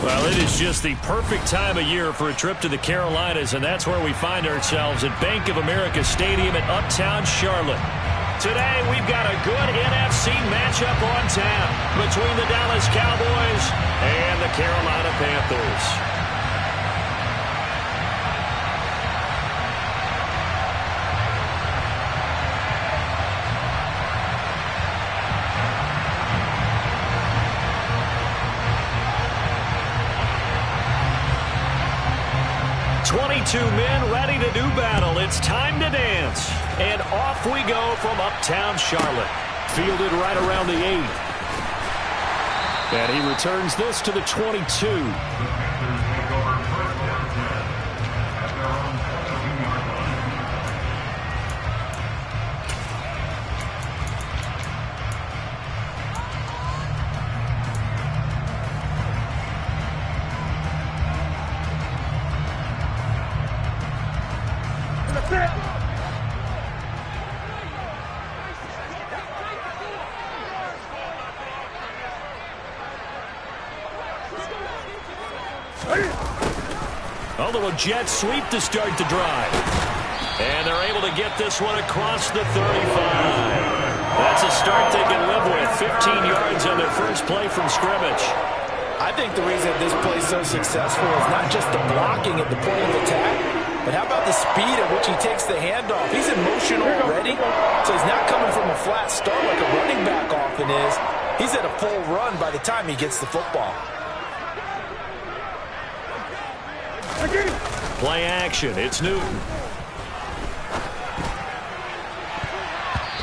Well, it is just the perfect time of year for a trip to the Carolinas, and that's where we find ourselves at Bank of America Stadium in Uptown Charlotte. Today, we've got a good NFC matchup on tap between the Dallas Cowboys and the Carolina Panthers. 22 men ready to do battle. It's time to dance. And off we go from Uptown Charlotte. Fielded right around the 8. And he returns this to the 22. A little jet sweep to start the drive. And they're able to get this one across the 35. That's a start they can live with. 15 yards on their first play from scrimmage. I think the reason this play is so successful is not just the blocking at the point of attack, but how about the speed at which he takes the handoff? He's in motion already, so he's not coming from a flat start like a running back often is. He's at a full run by the time he gets the football. Play action. It's Newton.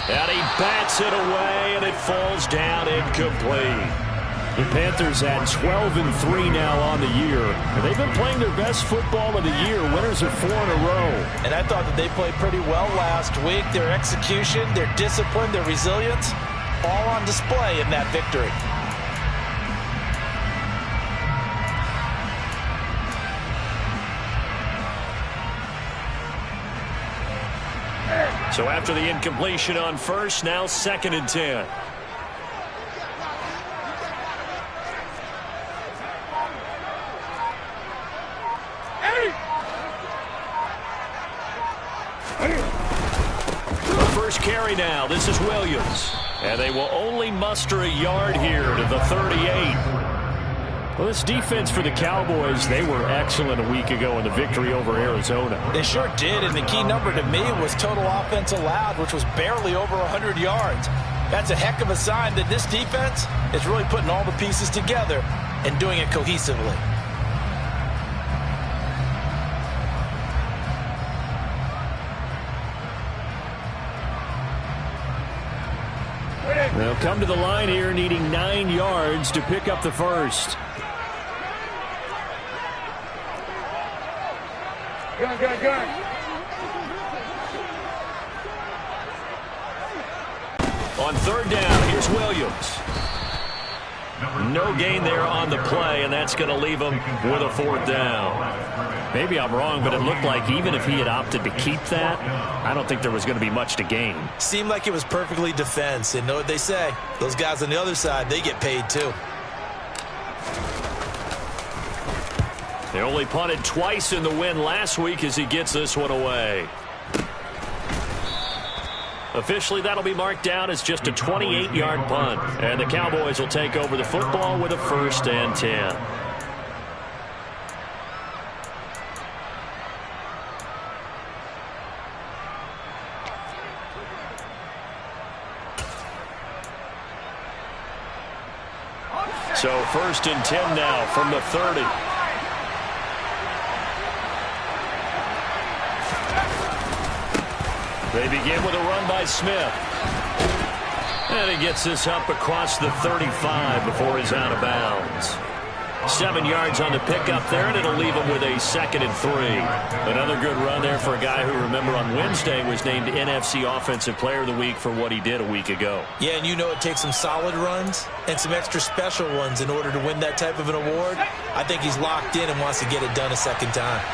And he bats it away, and it falls down incomplete. The Panthers at 12-3 now on the year. And they've been playing their best football of the year. Winners of 4 in a row. And I thought that they played pretty well last week. Their execution, their discipline, their resilience, all on display in that victory. So after the incompletion on first, now 2nd and 10. The first carry now. This is Williams. And they will only muster a yard here to the 38. Well, this defense for the Cowboys, they were excellent a week ago in the victory over Arizona. They sure did, and the key number to me was total offense allowed, which was barely over 100 yards. That's a heck of a sign that this defense is really putting all the pieces together and doing it cohesively. They'll come to the line here needing 9 yards to pick up the first. Gun. On 3rd down, here's Williams. No gain there on the play, and that's going to leave him with a 4th down. Maybe I'm wrong, but it looked like even if he had opted to keep that, I don't think there was going to be much to gain. Seemed like it was perfectly defense, and know what they say. Those guys on the other side, they get paid too. They only punted twice in the win last week as he gets this one away. Officially, that'll be marked down as just a 28-yard punt. And the Cowboys will take over the football with a 1st and 10. So 1st and 10 now from the 30. They begin with a run by Smith. And he gets this up across the 35 before he's out of bounds. 7 yards on the pickup there, and it'll leave him with a 2nd and 3. Another good run there for a guy who, remember, on Wednesday was named NFC Offensive Player of the Week for what he did a week ago. Yeah, and you know it takes some solid runs and some extra special ones in order to win that type of an award. I think he's locked in and wants to get it done a 2nd time.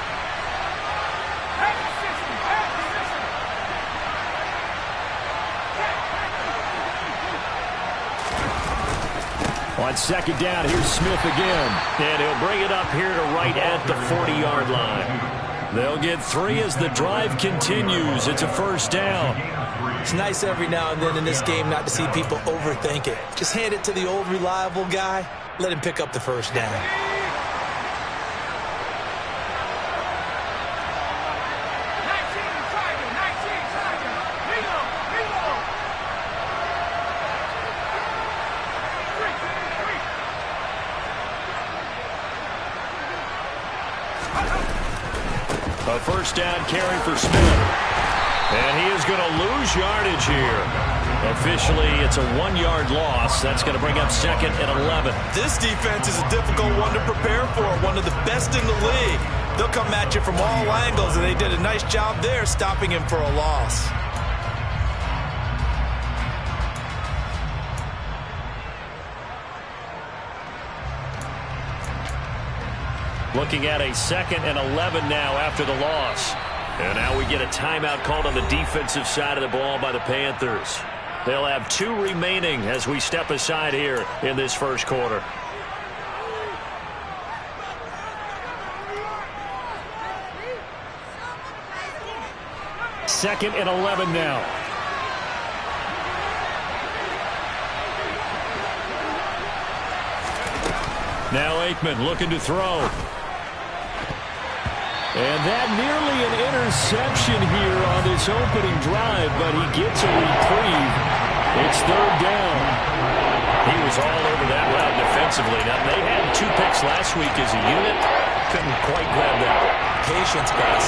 On second down, here's Smith again. And he'll bring it up here to right at the 40-yard line. They'll get 3 as the drive continues. It's a first down. It's nice every now and then in this game not to see people overthink it. Just hand it to the old reliable guy. Let him pick up the first down. A first down carry for Smith. And he is going to lose yardage here. Officially, it's a 1-yard loss. That's going to bring up second and 11. This defense is a difficult one to prepare for, one of the best in the league. They'll come at you from all angles, and they did a nice job there stopping him for a loss. Looking at a second and 11 now after the loss. And now we get a timeout called on the defensive side of the ball by the Panthers. They'll have 2 remaining as we step aside here in this first quarter. Second and 11 now. Now Aikman looking to throw. And that nearly an interception here on this opening drive, but he gets a reprieve. It's third down. He was all over that route defensively. Now, they had 2 picks last week as a unit. Couldn't quite grab that one. Patience, guys.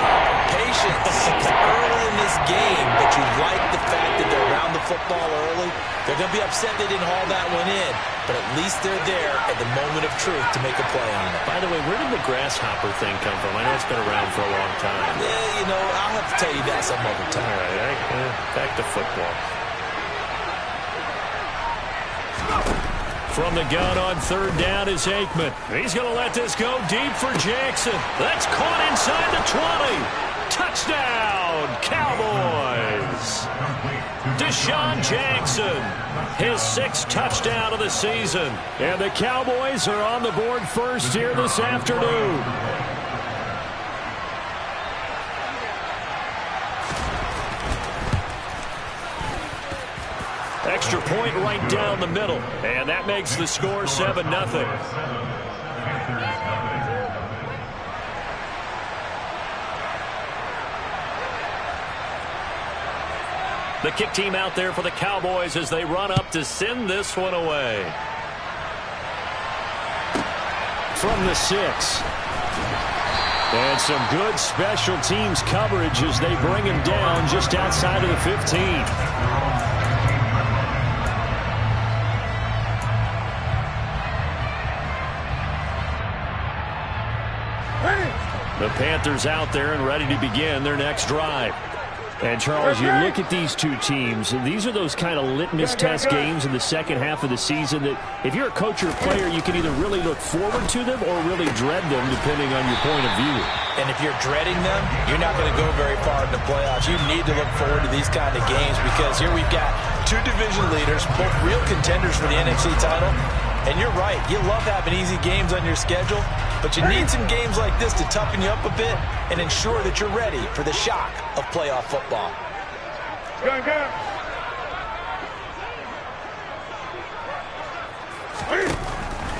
Patience. It's early in this game, but you like the fact that they're around the football early. They're going to be upset they didn't haul that one in, but at least they're there at the moment of truth to make a play on it. By the way, where did the grasshopper thing come from? I know it's been around for a long time. Yeah, you know, I'll have to tell you that some other time. All right, back to football. From the gun on third down is Aikman. He's going to let this go deep for Jackson. That's caught inside the 20. Touchdown, Cowboys. Deshaun Jackson, his 6th touchdown of the season. And the Cowboys are on the board first here this afternoon. Extra point right down the middle. And that makes the score 7-0. The kick team out there for the Cowboys as they run up to send this one away. From the 6. And some good special teams coverage as they bring him down just outside of the 15. The Panthers out there and ready to begin their next drive. And, Charles, you look at these 2 teams, and these are those kind of litmus test games in the second half of the season that if you're a coach or a player, you can either really look forward to them or really dread them, depending on your point of view. And if you're dreading them, you're not going to go very far in the playoffs. You need to look forward to these kind of games because here we've got 2 division leaders, both real contenders for the NFC title. And you're right, you love having easy games on your schedule, but you need some games like this to toughen you up a bit and ensure that you're ready for the shock of playoff football.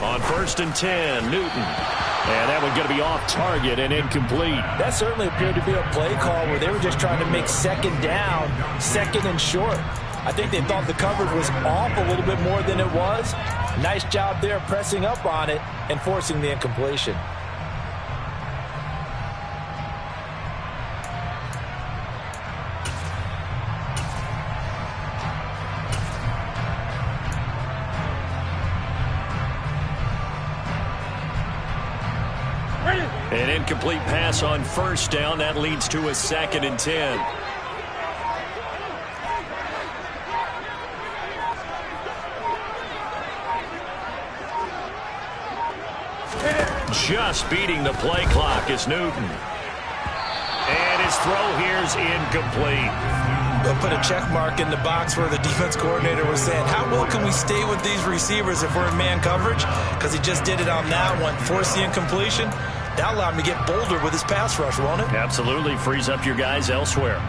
On first and 10, Newton. And that one going to be off target and incomplete. That certainly appeared to be a play call where they were just trying to make second down, second and short. I think they thought the coverage was off a little bit more than it was. Nice job there pressing up on it and forcing the incompletion. An incomplete pass on first down. That leads to a second and 10. Just beating the play clock is Newton. And his throw here is incomplete. They'll put a check mark in the box where the defense coordinator was saying, how well can we stay with these receivers if we're in man coverage? Because he just did it on that one, forced the incompletion. That allowed him to get bolder with his pass rush, won't it? Absolutely. Frees up your guys elsewhere.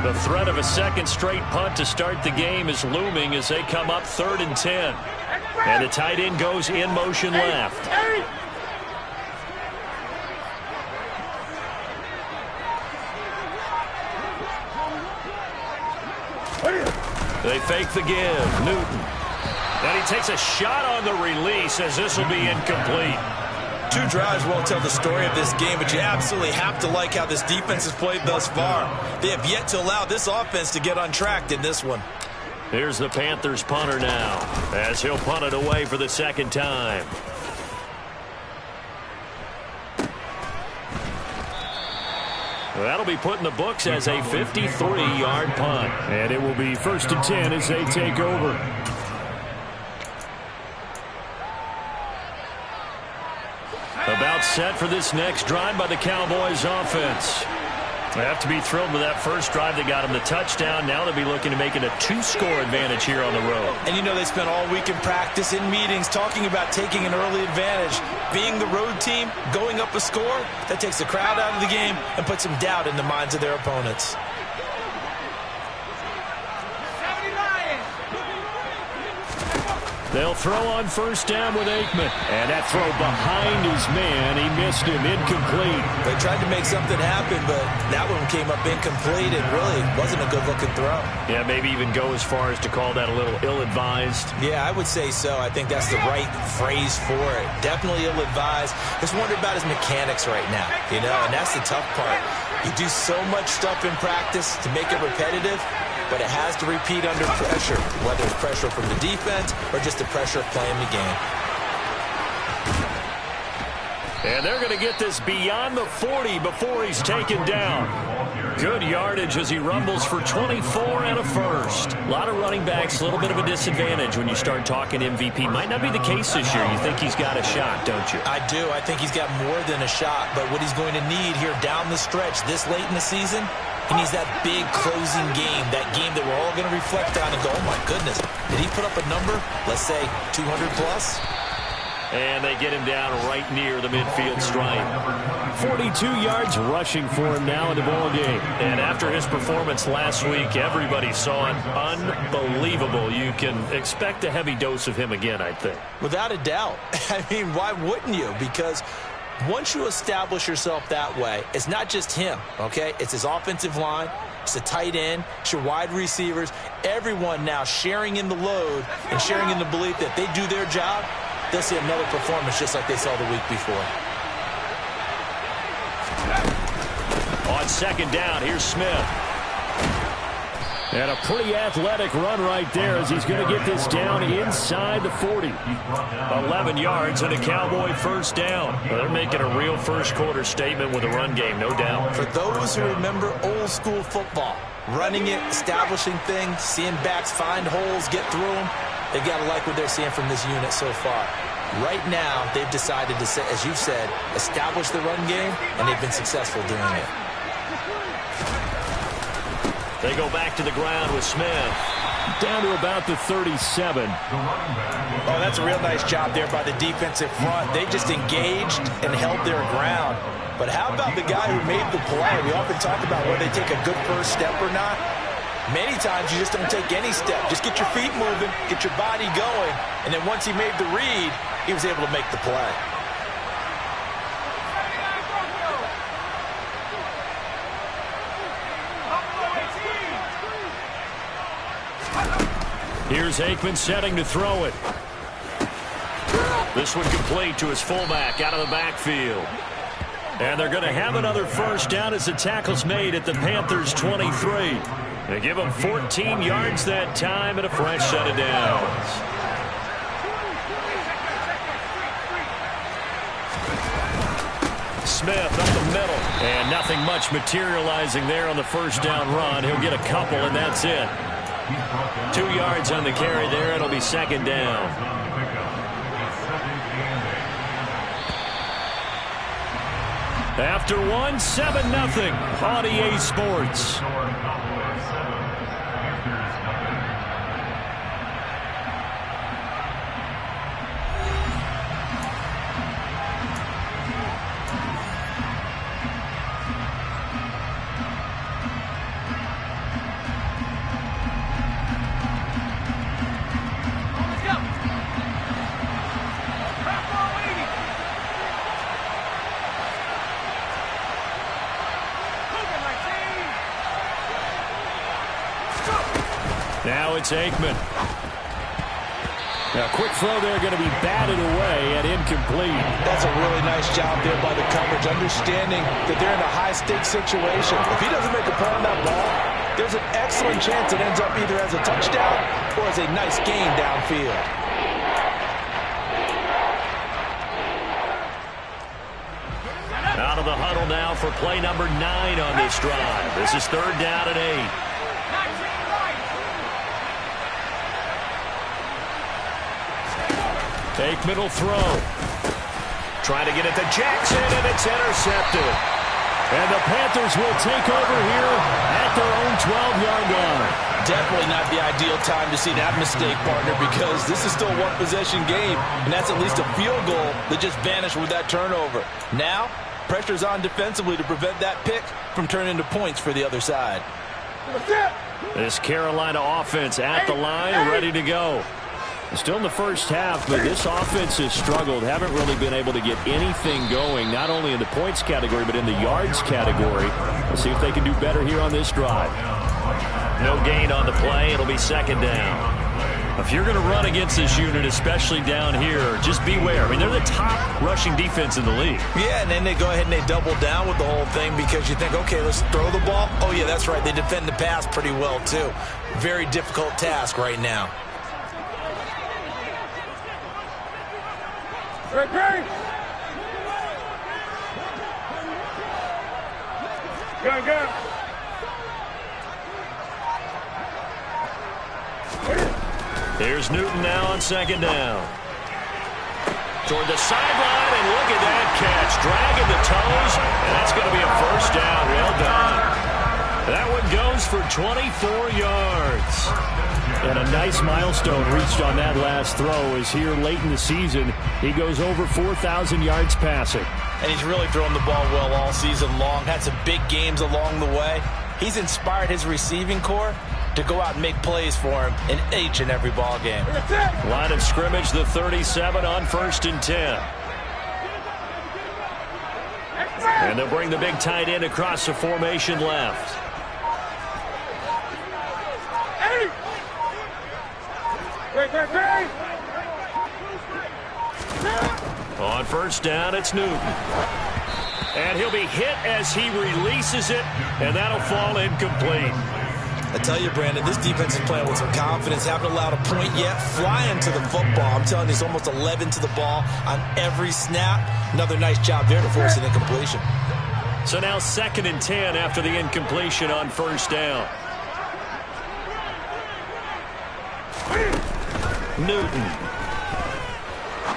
The threat of a second straight punt to start the game is looming as they come up 3rd and 10. And the tight end goes in motion left. They fake the give. Newton. And he takes a shot on the release as this will be incomplete. 2 drives won't tell the story of this game, but you absolutely have to like how this defense has played thus far. They have yet to allow this offense to get untracked in this one. Here's the Panthers punter now as he'll punt it away for the second time. That'll be put in the books as a 53-yard punt. And it will be 1st and 10 as they take over. About set for this next drive by the Cowboys offense. They have to be thrilled with that first drive that got them the touchdown. Now they'll be looking to make it a 2-score advantage here on the road. And you know they spent all week in practice, in meetings, talking about taking an early advantage. Being the road team, going up a score, that takes the crowd out of the game and puts some doubt in the minds of their opponents. They'll throw on first down with Aikman. And that throw behind his man. He missed him. Incomplete. They tried to make something happen, but that one came up incomplete and really wasn't a good-looking throw. Yeah, maybe even go as far as to call that a little ill-advised. Yeah, I would say so. I think that's the right phrase for it. Definitely ill-advised. Just wonder about his mechanics right now, you know, and that's the tough part. You do so much stuff in practice to make it repetitive, but it has to repeat under pressure, whether it's pressure from the defense or just the pressure of playing the game. And they're going to get this beyond the 40 before he's taken down. Good yardage as he rumbles for 24 and a first. A lot of running backs, a little bit of a disadvantage when you start talking MVP. Might not be the case this year. You think he's got a shot, don't you? I do. I think he's got more than a shot, but what he's going to need here down the stretch this late in the season, he needs that big closing game, that game that we're all going to reflect on and go, oh, my goodness, did he put up a number, let's say 200 plus? And they get him down right near the midfield stripe. 42 yards rushing for him now in the ball game. And after his performance last week, everybody saw it. Unbelievable. You can expect a heavy dose of him again, I think. Without a doubt. I mean, why wouldn't you? Because once you establish yourself that way, it's not just him, okay? It's his offensive line, it's the tight end, it's your wide receivers, everyone now sharing in the load and sharing in the belief that they do their job, they'll see another performance just like they saw the week before. On second down, here's Smith. And a pretty athletic run right there as he's going to get this down inside the 40. 11 yards and a Cowboy first down. Well, they're making a real first-quarter statement with a run game, no doubt. For those who remember old-school football, running it, establishing things, seeing backs find holes, get through them, they've got to like what they're seeing from this unit so far. Right now, they've decided to, as you've said, establish the run game, and they've been successful doing it. They go back to the ground with Smith. Down to about the 37. Oh, that's a real nice job there by the defensive front. They just engaged and held their ground. But how about the guy who made the play? We often talk about whether they take a good first step or not. Many times you just don't take any step. Just get your feet moving, get your body going, and then once he made the read, he was able to make the play. Here's Aikman setting to throw it. This one complete to his fullback out of the backfield. And they're going to have another first down as the tackle's made at the Panthers' 23. They give them 14 yards that time and a fresh set of downs. Smith up the middle. And nothing much materializing there on the first down run. He'll get a couple, and that's it. 2 yards on the carry there. It'll be second down. After one, 7-0 on EA Sports. Now it's Aikman. Now, quick throw there, going to be batted away and incomplete. That's a really nice job there by the coverage, understanding that they're in a high-stakes situation. If he doesn't make a play on that ball, there's an excellent chance it ends up either as a touchdown or as a nice gain downfield. Out of the huddle now for play number 9 on this drive. This is 3rd down and 8. Aikman will throw. Trying to get it to Jackson, and it's intercepted. And the Panthers will take over here at their own 12-yard line. Definitely not the ideal time to see that mistake, partner, because this is still a one-possession game, and that's at least a field goal that just vanished with that turnover. Now, pressure's on defensively to prevent that pick from turning into points for the other side. This Carolina offense at the line, ready to go. Still in the first half, but this offense has struggled. Haven't really been able to get anything going, not only in the points category, but in the yards category. Let's see if they can do better here on this drive. No gain on the play. It'll be 2nd down. If you're going to run against this unit, especially down here, just beware. I mean, they're the top rushing defense in the league. Yeah, and then they go ahead and they double down with the whole thing because you think, okay, let's throw the ball. Oh, yeah, that's right. They defend the pass pretty well, too. Very difficult task right now. Great. Go. Here's Newton now on 2nd down. Toward the sideline, and look at that catch. Dragging the toes, and that's going to be a 1st down. Well done. That one goes for 24 yards. And a nice milestone reached on that last throw as here late in the season, he goes over 4,000 yards passing. And he's really thrown the ball well all season long. Had some big games along the way. He's inspired his receiving corps to go out and make plays for him in each and every ball game. Line of scrimmage, the 37 on 1st and 10. And they'll bring the big tight end across the formation left. On 1st down, it's Newton. And he'll be hit as he releases it, and that'll fall incomplete. I tell you, Brandon, this defense is playing with some confidence. Haven't allowed a point yet. Flying to the football. I'm telling you, it's almost 11 to the ball on every snap. Another nice job there to force an incompletion. So now 2nd and 10 after the incompletion on 1st down. Newton.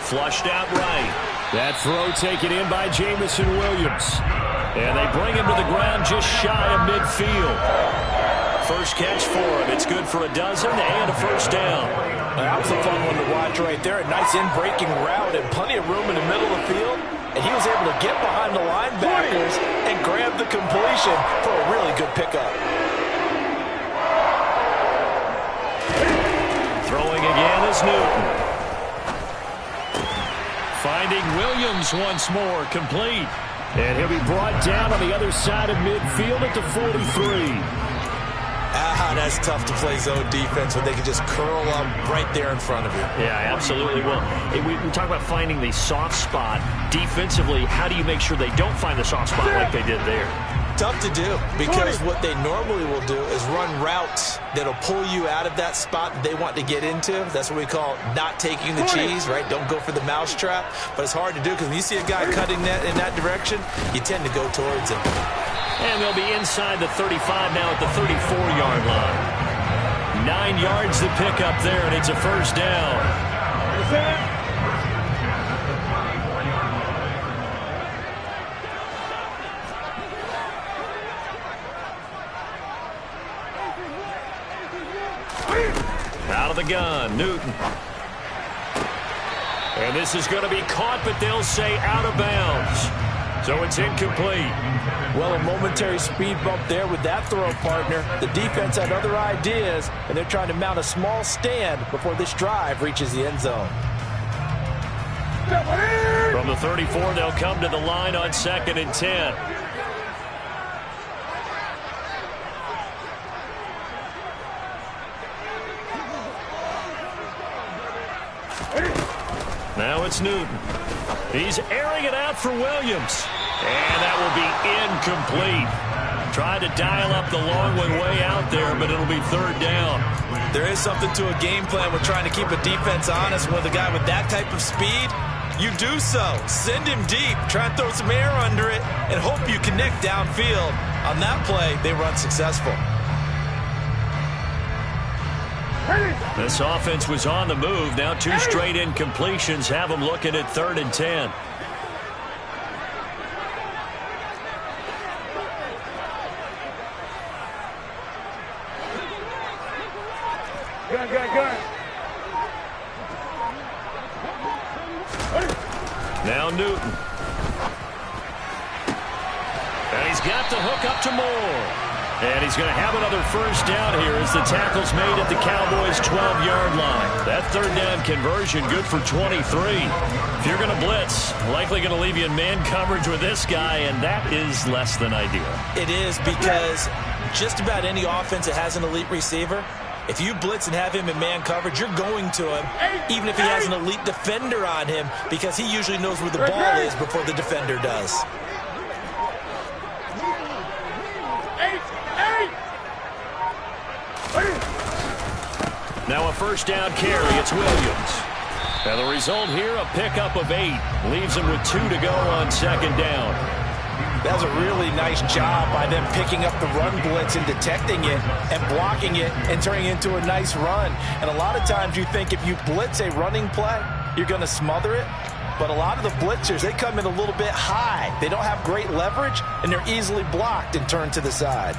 Flushed out right. That throw taken in by Jamison Williams. And they bring him to the ground just shy of midfield. First catch for him. It's good for a dozen and a 1st down. That was a fun one to watch right there. A nice in-breaking route and plenty of room in the middle of the field. And he was able to get behind the linebackers and grab the completion for a really good pickup. Throwing again is Newton. Finding Williams once more, complete. And he'll be brought down on the other side of midfield at the 43. That's tough to play zone defense when they can just curl up right there in front of you. Yeah, absolutely. Well, we talk about finding the soft spot. Defensively, how do you make sure they don't find the soft spot like they did there? Tough to do, because what they normally will do is run routes that'll pull you out of that spot that they want to get into. That's what we call not taking the cheese, right? Don't go for the mousetrap. But it's hard to do because when you see a guy cutting that in that direction, you tend to go towards him. And they'll be inside the 35 now at the 34-yard line. 9 yards to pick up there, and it's a 1st down. Out of the gun, Newton. And this is going to be caught, but they'll say out of bounds. So it's incomplete. Well, a momentary speed bump there with that throw, partner. The defense had other ideas, and they're trying to mount a small stand before this drive reaches the end zone. From the 34, they'll come to the line on 2nd and 10. Now it's Newton. He's airing it out for Williams. And that will be incomplete. Tried to dial up the long one way out there, but it'll be 3rd down. There is something to a game plan with trying to keep a defense honest. With a guy with that type of speed, you do so. Send him deep. Try and throw some air under it and hope you connect downfield. On that play, they run successful. This offense was on the move. Now 2 straight incompletions have them looking at 3rd and 10. Gun. Now Newton. And he's got the hook up to Moore. And he's going to have another 1st down here as the tackle's made at the Cowboys' 12-yard line. That 3rd down conversion good for 23. If you're going to blitz, likely going to leave you in man coverage with this guy, and that is less than ideal. It is, because just about any offense that has an elite receiver, if you blitz and have him in man coverage, you're going to him, even if he has an elite defender on him, because he usually knows where the ball is before the defender does. Now a 1st down carry. It's Williams. And the result here, a pickup of 8. Leaves him with 2 to go on 2nd down. That was a really nice job by them picking up the run blitz and detecting it and blocking it and turning it into a nice run. And a lot of times you think if you blitz a running play, you're going to smother it. But a lot of the blitzers, they come in a little bit high. They don't have great leverage, and they're easily blocked and turned to the side.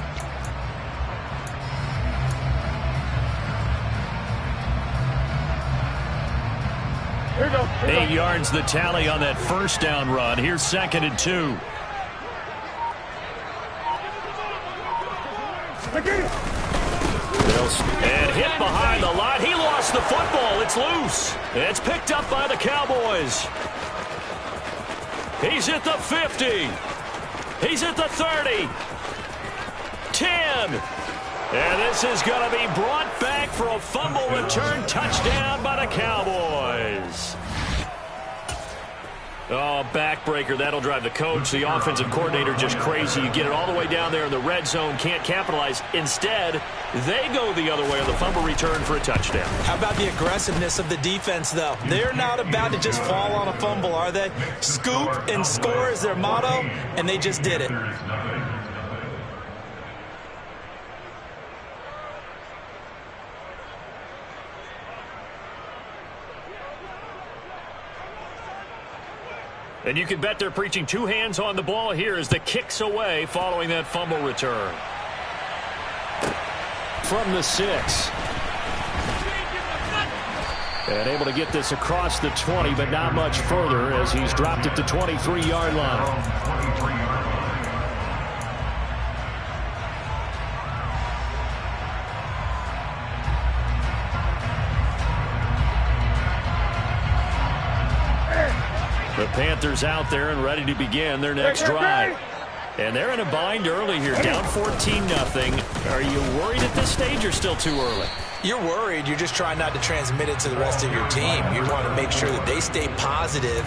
Here we go. 8 yards the tally on that 1st down run. Here's 2nd and 2. And hit behind the line. He lost the football. It's loose. It's picked up by the Cowboys. He's at the 50. He's at the 30. 10. And this is going to be brought back for a fumble return touchdown by the Cowboys. Oh, backbreaker. That'll drive the coach, the offensive coordinator, just crazy. You get it all the way down there in the red zone, can't capitalize. Instead, they go the other way on the fumble return for a touchdown. How about the aggressiveness of the defense, though? They're not about to just fall on a fumble, are they? Scoop and score is their motto, and they just did it. And you can bet they're preaching 2 hands on the ball here as the kick's away following that fumble return. From the 6. And able to get this across the 20, but not much further as he's dropped it to 23-yard line. The Panthers out there and ready to begin their next drive. And they're in a bind early here, down 14-0. Are you worried at this stage or still too early? You're worried. You're just trying not to transmit it to the rest of your team. You want to make sure that they stay positive.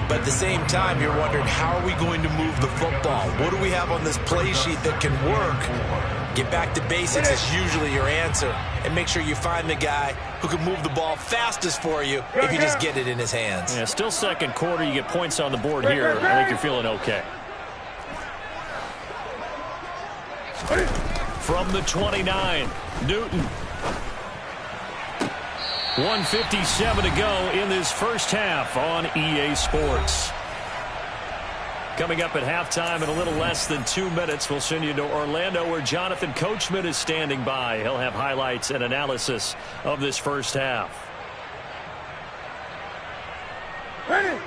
But at the same time, you're wondering, how are we going to move the football? What do we have on this play sheet that can work? Get back to basics is usually your answer. And make sure you find the guy who can move the ball fastest for you if you just get it in his hands. Yeah, still 2nd quarter. You get points on the board here. I think you're feeling okay. From the 29, Newton. 1:57 to go in this first half on EA Sports. Coming up at halftime in a little less than 2 minutes, we'll send you to Orlando where Jonathan Coachman is standing by. He'll have highlights and analysis of this first half. Ready.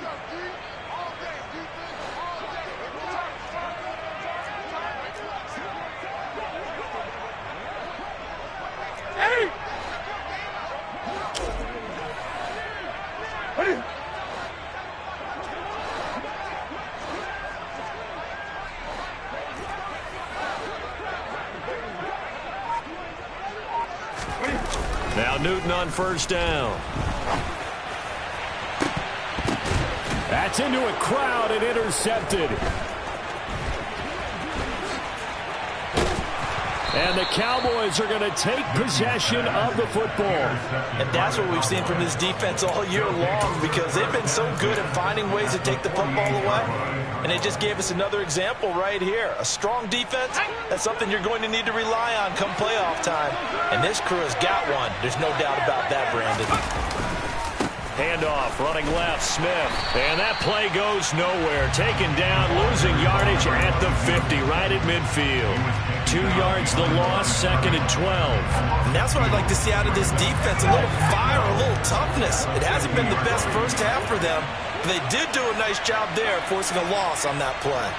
Now Newton on first down. That's into a crowd and intercepted. And the Cowboys are going to take possession of the football. And that's what we've seen from this defense all year long, because they've been so good at finding ways to take the football away. And they just gave us another example right here. A strong defense, that's something you're going to need to rely on come playoff time. And this crew has got one. There's no doubt about that, Brandon. Handoff, running left, Smith. And that play goes nowhere. Taken down, losing yardage at the 50, right at midfield. 2 yards the loss, 2nd and 12. And that's what I'd like to see out of this defense. A little fire, a little toughness. It hasn't been the best first half for them, but they did do a nice job there, forcing a loss on that play.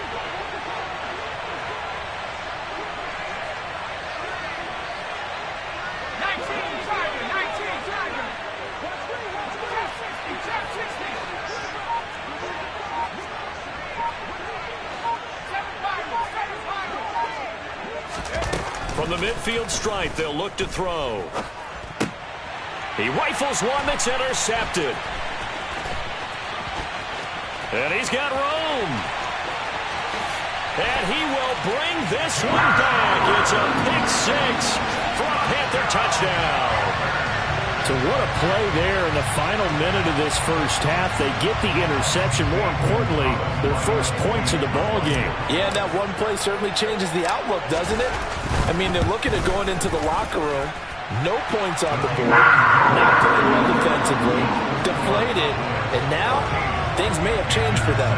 From the midfield stripe, they'll look to throw. He rifles one that's intercepted. And he's got room. And he will bring this one back. It's a pick six for a Panther touchdown. So what a play there in the final minute of this first half. They get the interception. More importantly, their first points of the ball game. Yeah, that one play certainly changes the outlook, doesn't it? I mean, they're looking at going into the locker room. No points on the board. Not playing well defensively. Deflated. And now, things may have changed for them.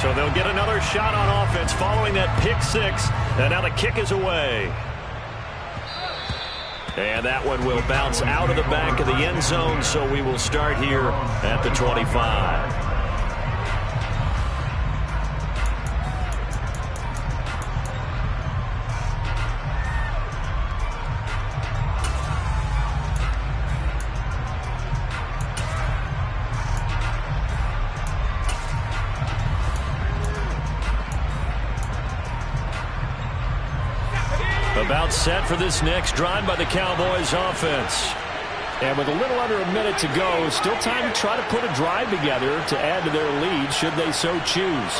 So they'll get another shot on offense following that pick six. And now the kick is away. And that one will bounce out of the back of the end zone, so we will start here at the 25. About set for this next drive by the Cowboys offense. And with a little under a minute to go, still time to try to put a drive together to add to their lead should they so choose.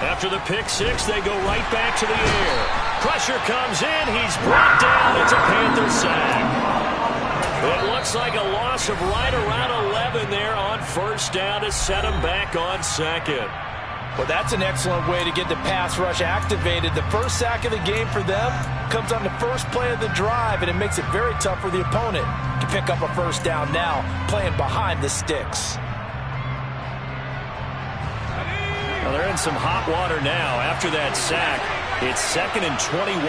After the pick six, they go right back to the air. Pressure comes in. He's brought down. It's a Panther sack. It looks like a loss of right around 11 there on first down to set him back on second. Well, that's an excellent way to get the pass rush activated. The first sack of the game for them comes on the first play of the drive, and it makes it very tough for the opponent to pick up a first down now, playing behind the sticks. Well, they're in some hot water now after that sack. It's 2nd and 21.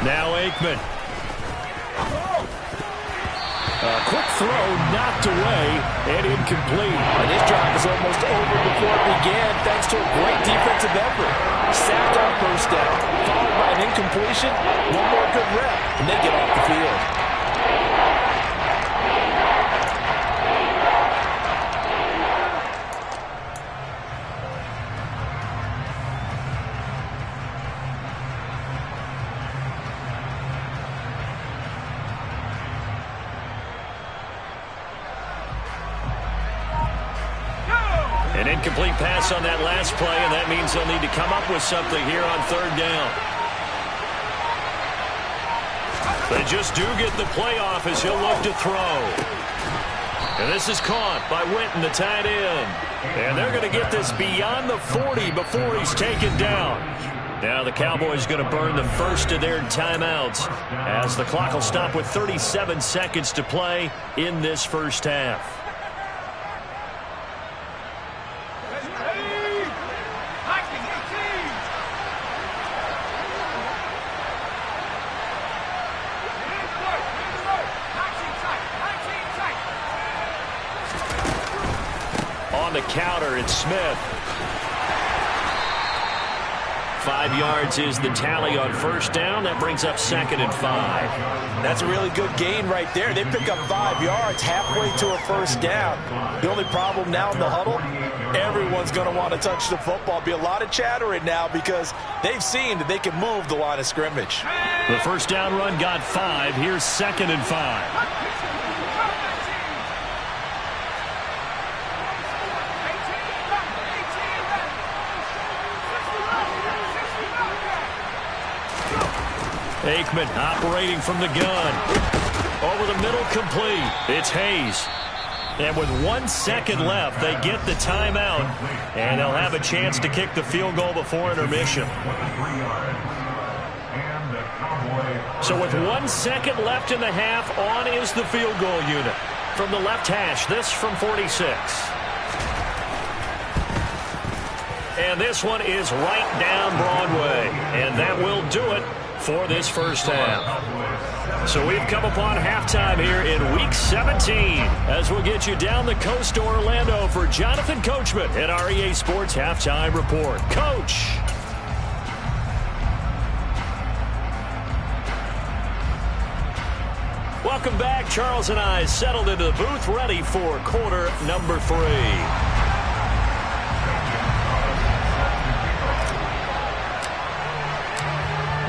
Now Aikman. A quick throw knocked away and incomplete. And this drive is almost over before it began thanks to a great defensive effort. Sacked on first down, followed by an incompletion, one more good rep, and they get off the field. An incomplete pass on that last play, and that means they'll need to come up with something here on third down. They just do get the play off as he'll look to throw. And this is caught by Witten, the tight end. And they're going to get this beyond the 40 before he's taken down. Now the Cowboys going to burn the first of their timeouts as the clock will stop with 37 seconds to play in this first half. On the counter, it's Smith. 5 yards is the tally on first down. That brings up 2nd and 5. That's a really good gain right there. They pick up 5 yards halfway to a first down. The only problem now in the huddle, everyone's going to want to touch the football. Be a lot of chattering now because they've seen that they can move the line of scrimmage. The first down run got 5. Here's 2nd and 5. Aikman operating from the gun. Over the middle, complete. It's Hayes. And with 1 second left, they get the timeout. And they'll have a chance to kick the field goal before intermission. So with 1 second left in the half, on is the field goal unit. From the left hash, this from 46. And this one is right down Broadway. And that will do it for this first half. So we've come upon halftime here in Week 17 as we'll get you down the coast to Orlando for Jonathan Coachman at our EA Sports Halftime Report. Coach! Welcome back. Charles and I settled into the booth ready for quarter number 3.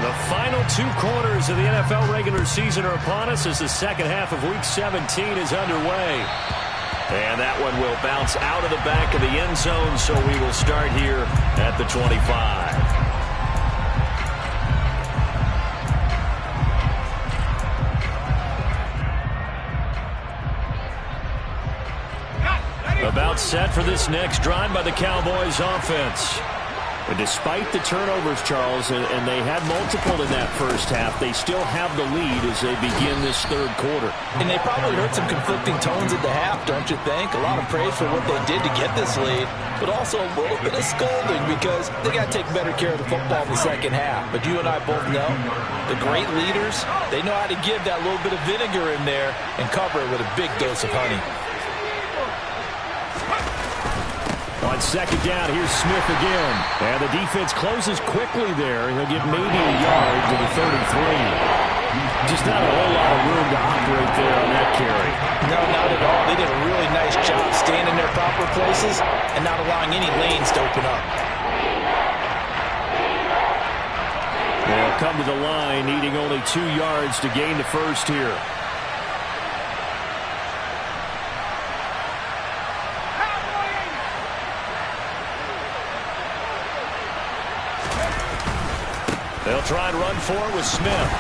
The final 2 quarters of the NFL regular season are upon us as the second half of Week 17 is underway. And that one will bounce out of the back of the end zone, so we will start here at the 25. About set for this next drive by the Cowboys offense. But despite the turnovers, Charles, and they had multiple in that first half, they still have the lead as they begin this third quarter. And they probably heard some conflicting tones at the half, don't you think? A lot of praise for what they did to get this lead, but also a little bit of scolding because they got to take better care of the football in the second half. But you and I both know the great leaders, they know how to give that little bit of vinegar in there and cover it with a big dose of honey. On second down, here's Smith again. And the defense closes quickly there. He'll get maybe a yard to the 33. Just not a whole lot of room to operate there on that carry. No, not at all. They did a really nice job staying in their proper places and not allowing any lanes to open up. They'll come to the line, needing only 2 yards to gain the first here. They'll try and run for it with Smith.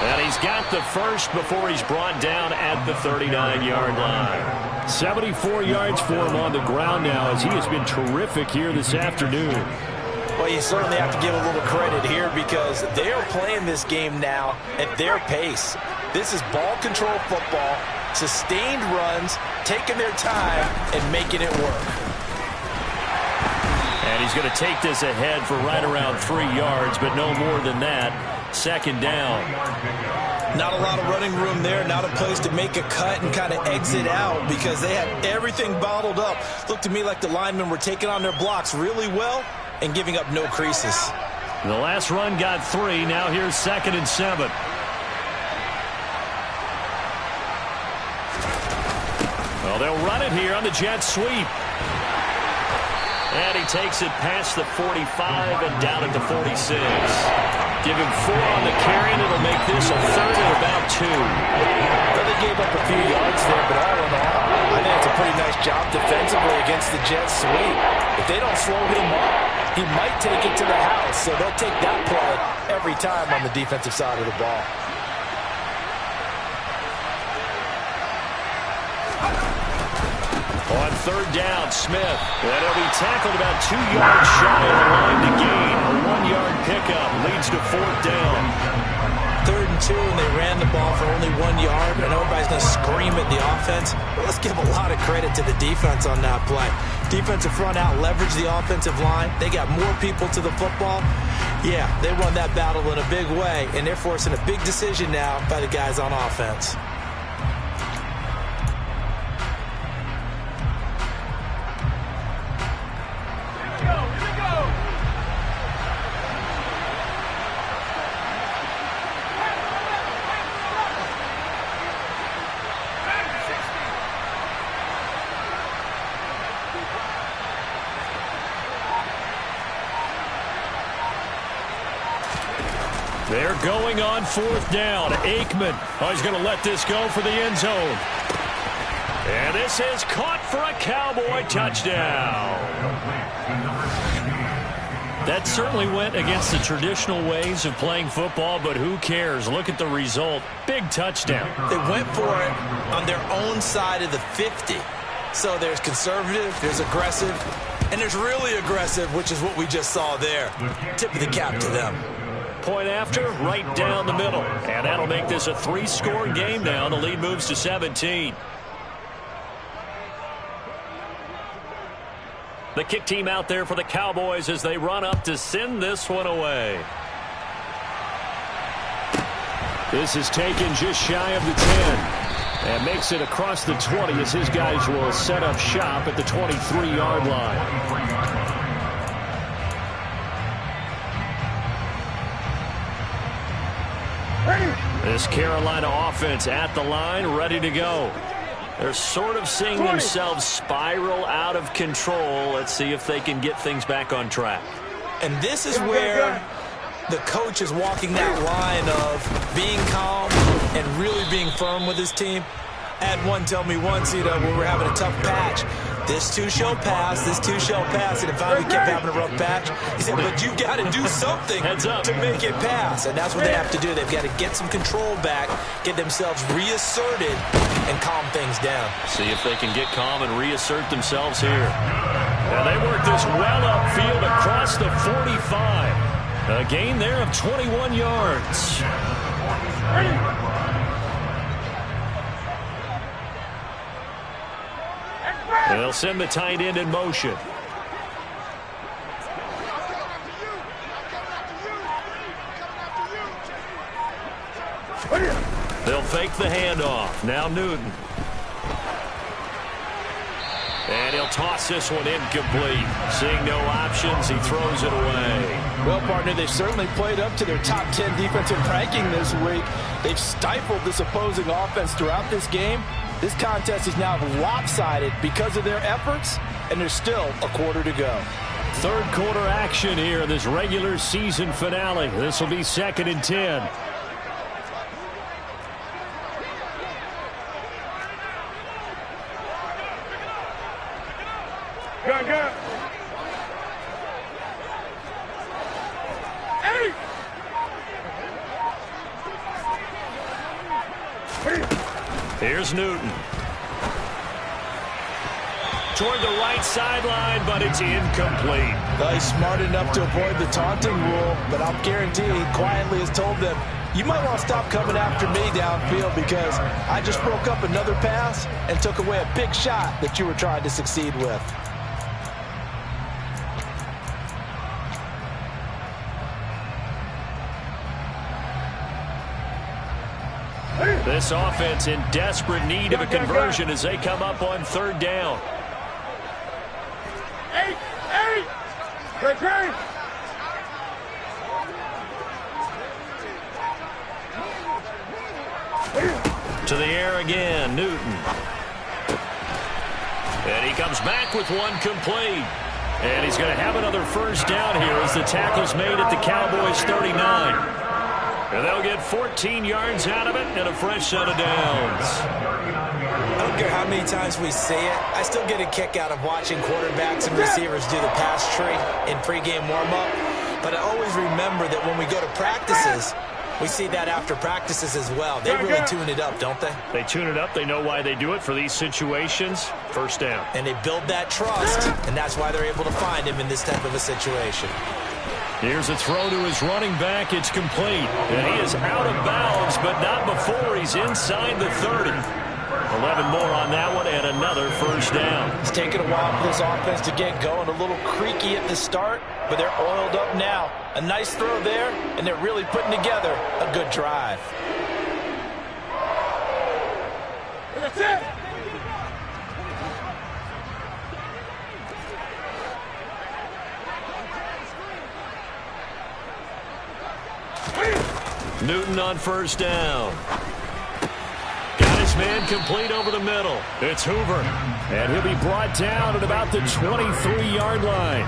And he's got the first before he's brought down at the 39-yard line. 74 yards for him on the ground now as he has been terrific here this afternoon. Well, you certainly have to give a little credit here because they are playing this game now at their pace. This is ball control football, sustained runs, taking their time, and making it work. And he's going to take this ahead for right around 3 yards, but no more than that. Second down. Not a lot of running room there, not a place to make a cut and kind of exit out because they had everything bottled up. Looked to me like the linemen were taking on their blocks really well and giving up no creases. The last run got 3. Now here's 2nd and 7. Well, they'll run it here on the jet sweep. And he takes it past the 45 and down at the 46. Give him 4 on the carry, and it'll make this a 3rd and about 2. Well, they gave up a few yards there, but all in all, I think it's a pretty nice job defensively against the jet sweep. If they don't slow him up, he might take it to the house, so they'll take that play every time on the defensive side of the ball. On third down, Smith. And he'll be tackled about 2 yards shy of the line to gain. A 1-yard pickup leads to fourth down. 3rd and 2, and they ran the ball for only 1 yard. I know everybody's going to scream at the offense, but let's give a lot of credit to the defense on that play. Defensive front out leveraged the offensive line. They got more people to the football. Yeah, they won that battle in a big way, and they're forcing a big decision now by the guys on offense. They're going on fourth down. Aikman. Oh, he's going to let this go for the end zone. And this is caught for a Cowboy touchdown. That certainly went against the traditional ways of playing football, but who cares? Look at the result. Big touchdown. They went for it on their own side of the 50. So there's conservative, there's aggressive, and there's really aggressive, which is what we just saw there. Tip of the cap to them. Point after, right down the middle. And that'll make this a 3-score game now. The lead moves to 17. The kick team out there for the Cowboys as they run up to send this one away. This is taken just shy of the 10. And makes it across the 20 as his guys will set up shop at the 23-yard line. This Carolina offense at the line, ready to go. They're sort of seeing themselves spiral out of control. Let's see if they can get things back on track. And this is where the coach is walking that line of being calm and really being firm with his team. I had one tell me once, when we were having a tough patch, this too shall pass, this too shall pass, and finally we kept having a rough patch. He said, but you got to do something to make it pass, and that's what they have to do. They've got to get some control back, get themselves reasserted, and calm things down. See if they can get calm and reassert themselves here. And they work this well upfield across the 45. A gain there of 21 yards. They'll send the tight end in motion. They'll fake the handoff. Now Newton. And he'll toss this one incomplete. Seeing no options, he throws it away. Well, partner, they've certainly played up to their top 10 defensive ranking this week. They've stifled this opposing offense throughout this game. This contest is now lopsided because of their efforts, and there's still a quarter to go. Third quarter action here in this regular season finale. This will be 2nd and 10. Go. Here's Newton. Toward the right sideline, but it's incomplete. Well, he's smart enough to avoid the taunting rule, but I'll guarantee he quietly has told them, you might want to stop coming after me downfield because I just broke up another pass and took away a big shot that you were trying to succeed with. This offense in desperate need of a conversion as they come up on 3rd down. 8. Great. To the air again, Newton. And he comes back with one complete. And he's going to have another first down here as the tackle's made at the Cowboys' 39. And they'll get 14 yards out of it and a fresh set of downs. I don't care how many times we see it. I still get a kick out of watching quarterbacks and receivers do the pass tree in pregame warm-up. But I always remember that when we go to practices, We see that after practices as well. They really tune it up, don't they? They tune it up. They know why they do it for these situations. First down. And they build that trust, and that's why they're able to find him in this type of a situation. Here's a throw to his running back. It's complete. And he is out of bounds, but not before he's inside the 30. 11 more on that one and another first down. It's taken a while for this offense to get going. A little creaky at the start, but they're oiled up now. A nice throw there, and they're really putting together a good drive. That's it. Newton on first down. Got his man complete over the middle. It's Hoover. And he'll be brought down at about the 23-yard line.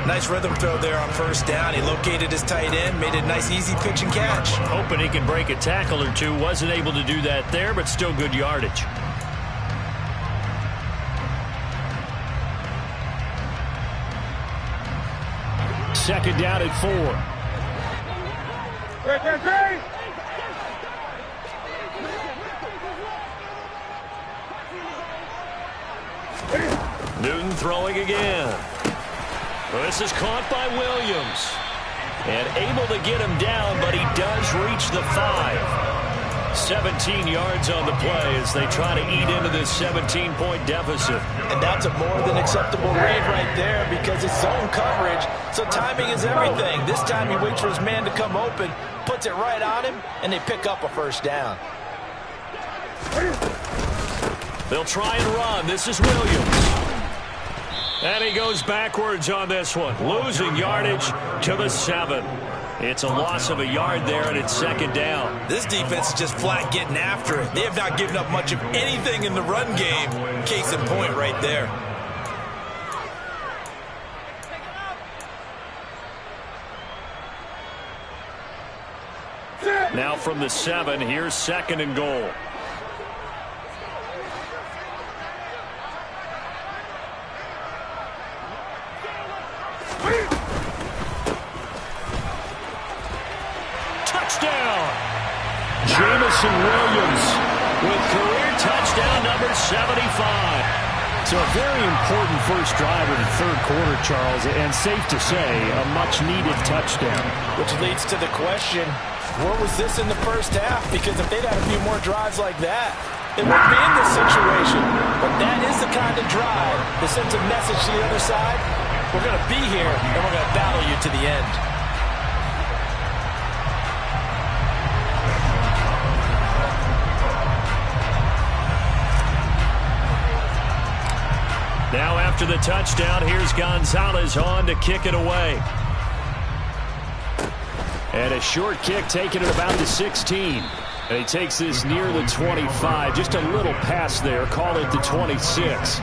Nice rhythm throw there on first down. He located his tight end, made a nice easy pitch and catch. Hoping he can break a tackle or two. Wasn't able to do that there, but still good yardage. Second down at 4. Great. Newton throwing again. Well, this is caught by Williams. And able to get him down, but he does reach the 5. 17 yards on the play as they try to eat into this 17-point deficit. And that's a more than acceptable read right there because it's zone coverage, so timing is everything. This time he waits for his man to come open, puts it right on him, and they pick up a first down. They'll try and run. This is Williams. And he goes backwards on this one, losing yardage to the 7. It's a loss of a yard there, and it's second down. This defense is just flat getting after it. They have not given up much of anything in the run game. Case in point right there. Now from the 7, here's second and goal. Touchdown! Jamison Williams with career touchdown number 75. So a very important first drive of the third quarter, Charles, and safe to say a much-needed touchdown. Which leads to the question, where was this in the first half? Because if they'd had a few more drives like that, they wouldn't be in this situation. But that is the kind of drive that sends a message to the other side. We're going to be here, and we're going to battle you to the end. Now after the touchdown, here's Gonzalez on to kick it away. And a short kick taken at about the 16. And he takes this near the 25. Just a little pass there. Call it the 26.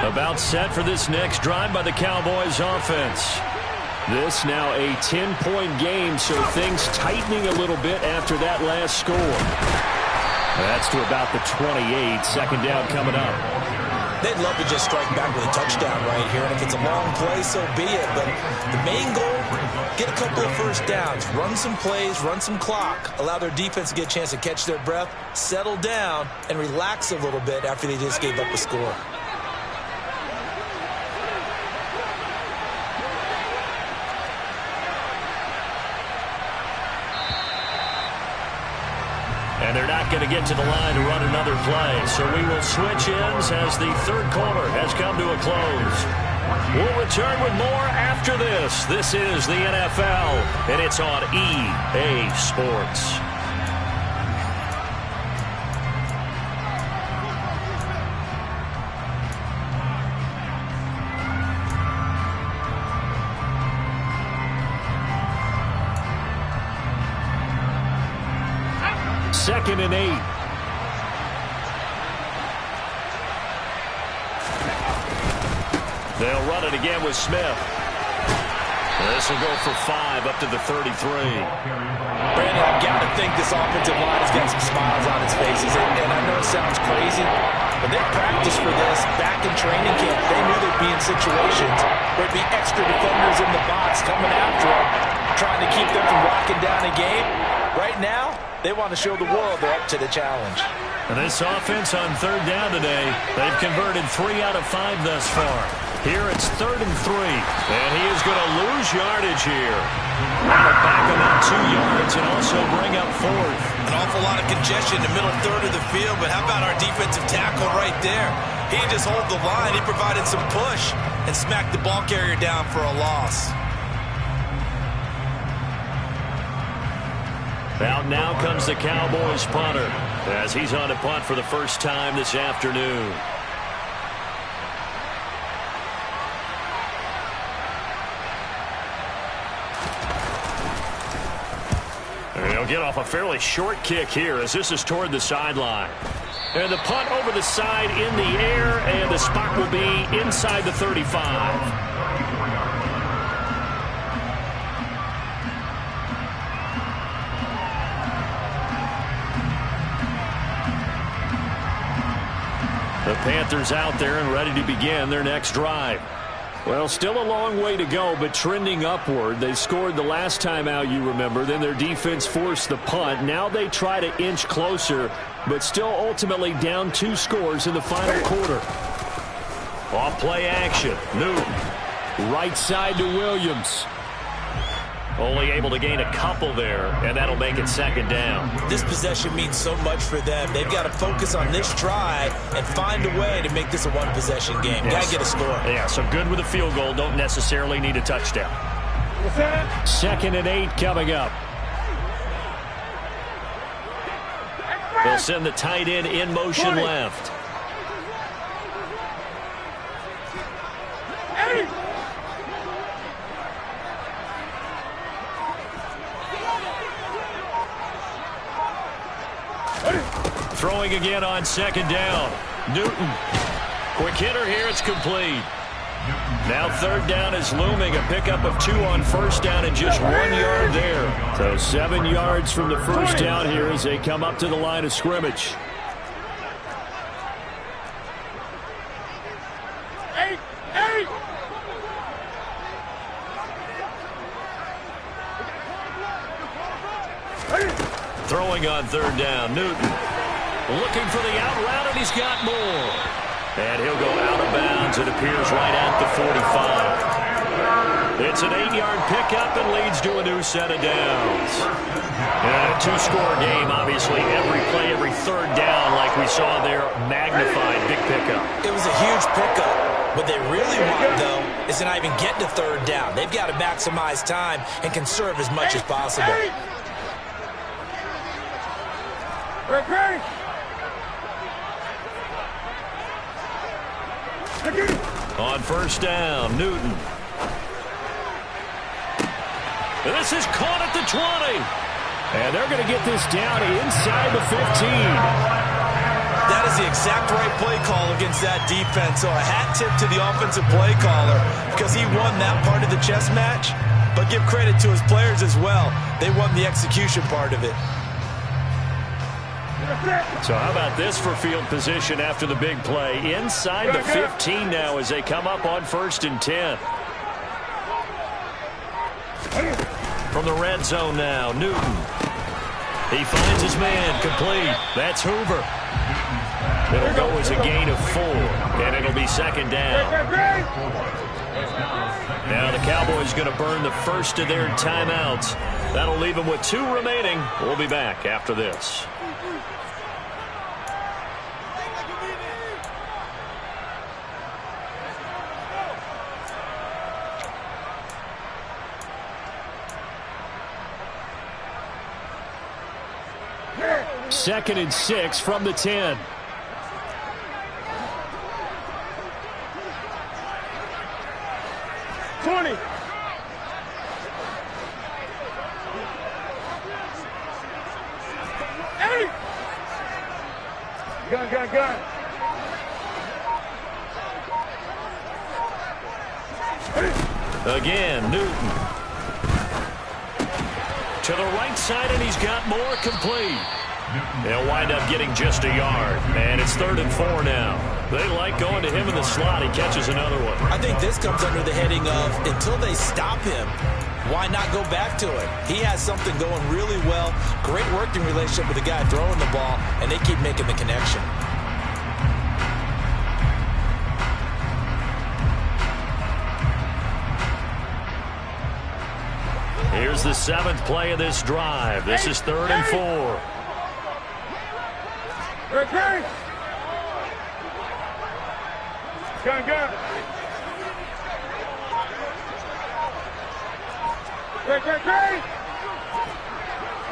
About set for this next drive by the Cowboys offense. This now a 10-point game, so things tightening a little bit after that last score. That's to about the 28. Second down coming up. They'd love to just strike back with a touchdown right here, and if it's a long play, so be it. But the main goal, get a couple of first downs, run some plays, run some clock, allow their defense to get a chance to catch their breath, settle down, and relax a little bit after they just gave up a score. And they're not going to get to the line to run another play. So we will switch ends as the third quarter has come to a close. We'll return with more after this. This is the NFL, and it's on EA Sports. Second and 8. They'll run it again with Smith. This will go for 5 up to the 33. Brandon, I've got to think this offensive line has got some smiles on its places. And I know it sounds crazy, but they practiced for this back in training camp. They knew they'd be in situations where there'd be extra defenders in the box coming after them, trying to keep them from locking down a game. Right now, they want to show the world they're up to the challenge. And this offense on third down today, they've converted 3 out of 5 thus far. Here it's 3rd and 3. And he is going to lose yardage here. That'll back him up 2 yards and also bring up 4th. An awful lot of congestion in the middle third of the field, but how about our defensive tackle right there? He didn't just hold the line, he provided some push and smacked the ball carrier down for a loss. Out now comes the Cowboys punter as he's on to punt for the first time this afternoon. And he'll get off a fairly short kick here as this is toward the sideline. And the punt over the side in the air, and the spot will be inside the 35. The Panthers out there and ready to begin their next drive. Well, still a long way to go, but trending upward. They scored the last time out, you remember. Then their defense forced the punt. Now they try to inch closer, but still ultimately down 2 scores in the final quarter. Off play action. Newton. Right side to Williams. Only able to gain a couple there, and that'll make it 2nd down. This possession means so much for them. They've got to focus on this try and find a way to make this a one-possession game. Yes. Got to get a score. Yeah, so good with a field goal. Don't necessarily need a touchdown. 2nd and 8 coming up. They'll send the tight end in motion left. Throwing again on 2nd down. Newton. Quick hitter here. It's complete. Now 3rd down is looming. A pickup of 2 on 1st down and just 1 yard there. So 7 yards from the 1st down here as they come up to the line of scrimmage. Throwing on 3rd down. Newton. Looking for the out route, and he's got more. And he'll go out of bounds, it appears, right at the 45. It's an 8-yard pickup and leads to a new set of downs. And a 2-score game, obviously, every play, every 3rd down, like we saw there, magnified, big pickup. It was a huge pickup. What they really want, though, is to not even get to 3rd down. They've got to maximize time and conserve as much as possible. On 1st down, Newton. This is caught at the 20. And they're going to get this down inside the 15. That is the exact right play call against that defense. So a hat tip to the offensive play caller because he won that part of the chess match. But give credit to his players as well. They won the execution part of it. So how about this for field position after the big play? Inside the 15 now as they come up on 1st and 10. From the red zone now, Newton. He finds his man, complete. That's Hoover. It'll go as a gain of 4, and it'll be 2nd down. Now the Cowboys going to burn the first of their timeouts. That'll leave them with 2 remaining. We'll be back after this. Second and 6 from the 10. Gun. Again, Newton. To the right side, and he's got more, complete. They'll wind up getting just a yard. And it's 3rd and 4 now. They like going to him in the slot. He catches another one. I think this comes under the heading of until they stop him, why not go back to it? He has something going really well. Great working relationship with the guy throwing the ball, and they keep making the connection. Here's the 7th play of this drive. This is 3rd and 4. Gun. Gun. Gun.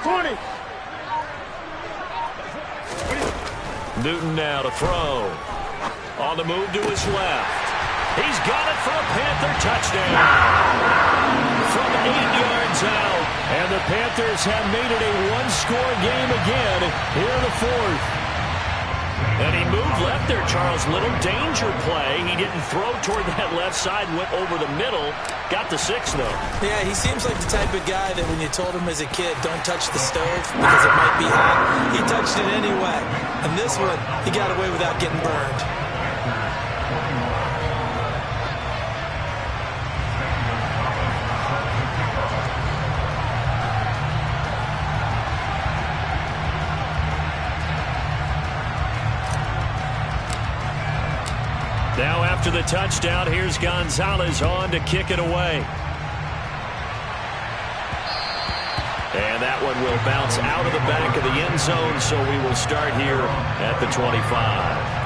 20. Newton now to throw. On the move to his left. He's got it for a Panther touchdown. From 8 yards out. And the Panthers have made it a one-score game again here in the 4th. And he moved left there, Charles. Little danger play. He didn't throw toward that left side, went over the middle. Got the 6, though. Yeah, he seems like the type of guy that when you told him as a kid, don't touch the stove because it might be hot, he touched it anyway. And this one, he got away without getting burned. Now after the touchdown, here's Gonzalez on to kick it away. And that one will bounce out of the back of the end zone, so we will start here at the 25.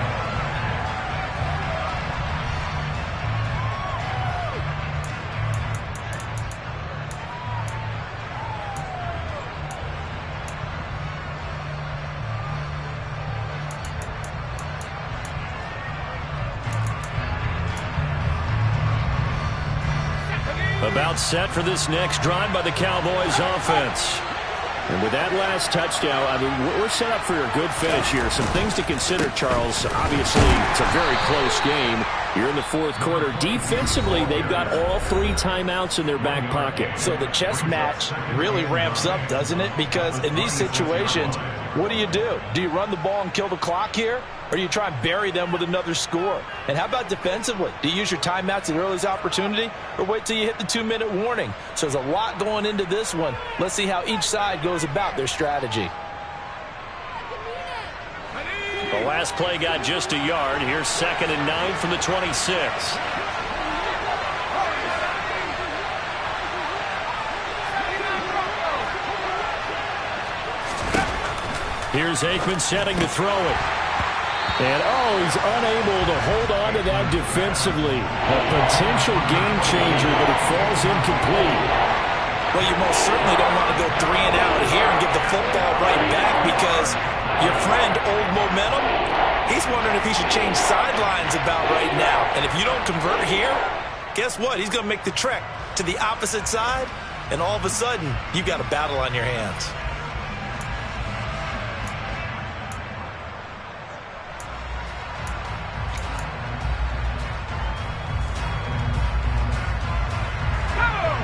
About set for this next drive by the Cowboys offense. And with that last touchdown, I mean, we're set up for a good finish here. Some things to consider, Charles. Obviously, it's a very close game. You're in the 4th quarter. Defensively, they've got all 3 timeouts in their back pocket. So the chess match really ramps up, doesn't it? Because in these situations, what do? Do you run the ball and kill the clock here? Or do you try and bury them with another score? And how about defensively? Do you use your timeouts at the earliest opportunity? Or wait till you hit the 2-minute warning? So there's a lot going into this one. Let's see how each side goes about their strategy. The last play got just a yard. Here's 2nd and 9 from the 26. Here's Aikman setting to throw it. And, he's unable to hold on to that defensively. A potential game changer, but it falls incomplete. Well, you most certainly don't want to go 3 and out here and give the football right back because your friend, Old Momentum, he's wondering if he should change sidelines about right now. And if you don't convert here, guess what? He's going to make the trek to the opposite side, and all of a sudden, you've got a battle on your hands.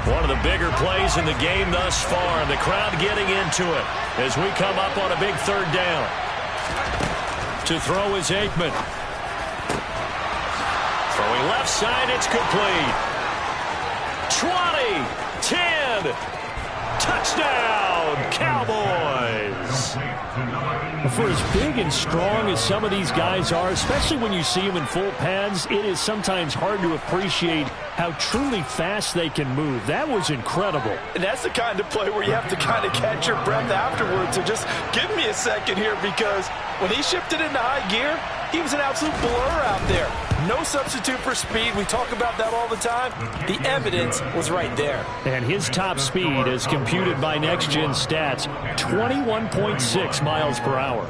One of the bigger plays in the game thus far, and the crowd getting into it as we come up on a big 3rd down. To throw is Aikman. Throwing left side, it's complete. 20, 10, touchdown, Cowboys. For as big and strong as some of these guys are, especially when you see them in full pads, it is sometimes hard to appreciate how truly fast they can move. That was incredible. And that's the kind of play where you have to kind of catch your breath afterwards. So just give me a second here, because when he shifted into high gear, he was an absolute blur out there. No substitute for speed. We talk about that all the time. The evidence was right there. And his top speed, as computed by Next Gen Stats, 21.6 miles per hour.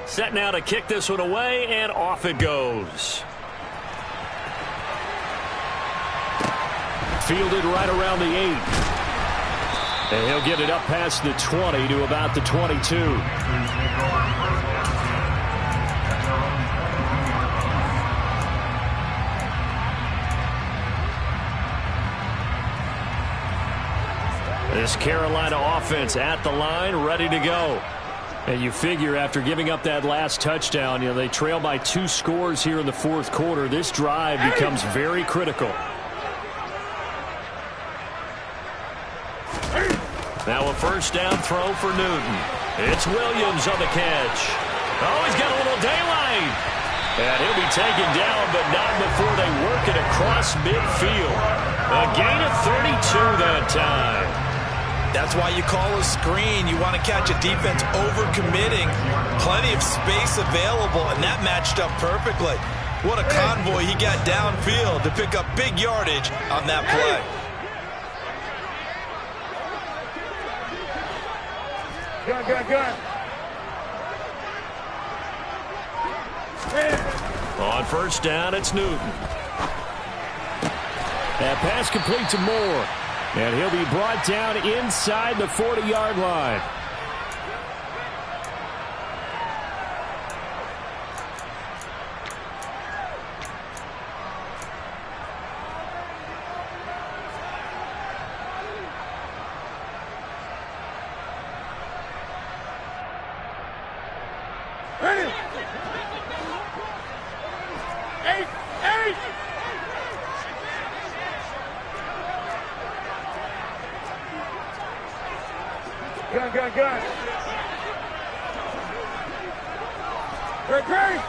Set now to kick this one away, and off it goes. Fielded right around the 8. And he'll get it up past the 20 to about the 22. This Carolina offense at the line, ready to go. And you figure after giving up that last touchdown, they trail by 2 scores here in the fourth quarter. This drive becomes very critical. Now a first down throw for Newton. It's Williams on the catch. Oh, he's got a little daylight. And he'll be taken down, but not before they work it across midfield. A gain of 32 that time. That's why you call a screen. You want to catch a defense overcommitting. Plenty of space available, and that matched up perfectly. What a convoy he got downfield to pick up big yardage on that play. Gun. On first down, it's Newton. That pass complete to Moore. And he'll be brought down inside the 40-yard line. Ready? 8. Gun. Great.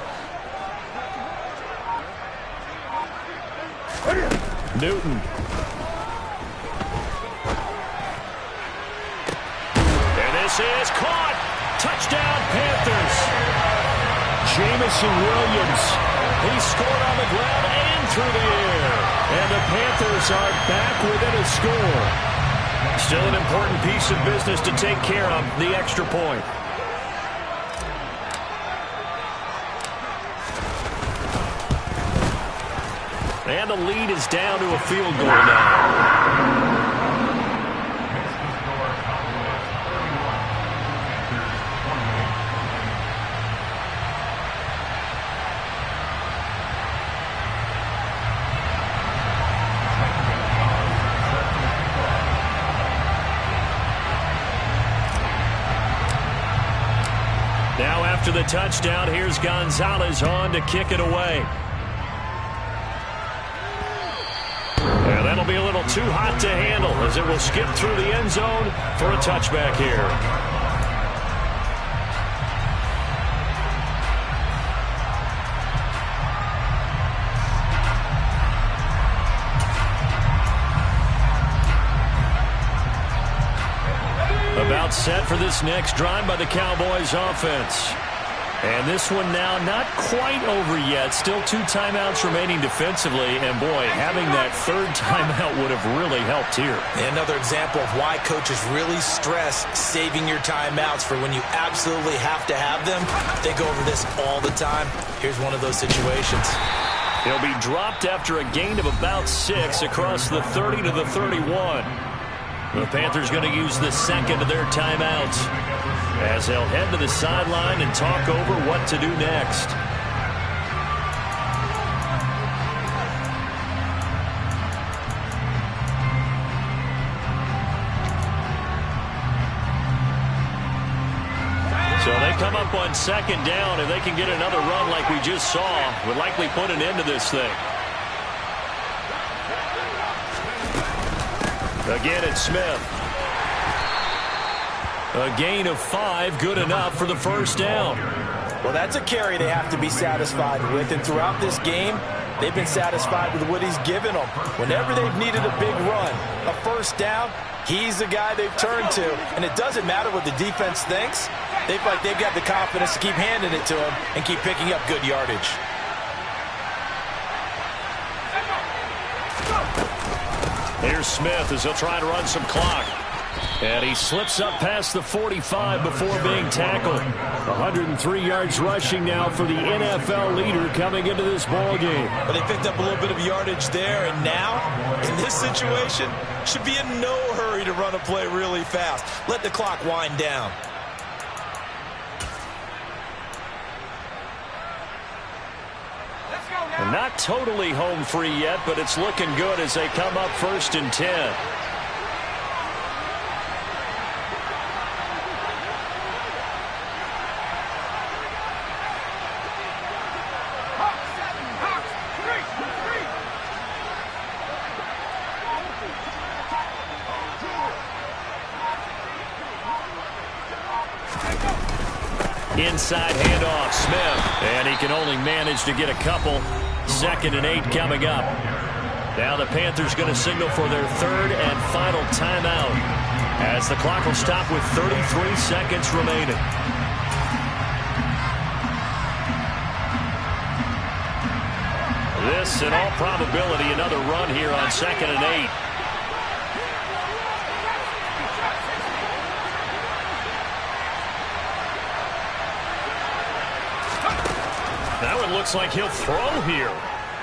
Newton. And this is caught. Touchdown, Panthers. Jamison Williams. He scored on the ground and through the air. And the Panthers are back within a score. Still an important piece of business to take care of, the extra point. And the lead is down to a field goal now. Now after the touchdown, here's Gonzalez on to kick it away. And that'll be a little too hot to handle as it will skip through the end zone for a touchback here. About set for this next drive by the Cowboys offense. And this one now not quite over yet. Still 2 timeouts remaining defensively. And, boy, having that third timeout would have really helped here. Another example of why coaches really stress saving your timeouts for when you absolutely have to have them. They go over this all the time. Here's one of those situations. He'll be dropped after a gain of about 6 across the 30 to the 31. The Panthers going to use the second of their timeouts as they'll head to the sideline and talk over what to do next. So they come up on second down, and they can get another run like we just saw. Would likely put an end to this thing. Again, it's Smith. A gain of 5, good enough for the first down. Well, that's a carry they have to be satisfied with, and throughout this game, they've been satisfied with what he's given them. Whenever they've needed a big run, a first down, he's the guy they've turned to, and it doesn't matter what the defense thinks. They feel like they've got the confidence to keep handing it to him and keep picking up good yardage. Here's Smith as he'll try to run some clock. And he slips up past the 45 before being tackled. 103 yards rushing now for the NFL leader coming into this ball game. Well, they picked up a little bit of yardage there, and now, in this situation, should be in no hurry to run a play really fast. Let the clock wind down. And not totally home free yet, but it's looking good as they come up 1st and 10. Inside handoff, Smith. And he can only manage to get a couple. 2nd and 8 coming up. Now the Panthers going to signal for their 3rd and final timeout, as the clock will stop with 33 seconds remaining. This, in all probability, another run here on 2nd and 8. Now it looks like he'll throw here.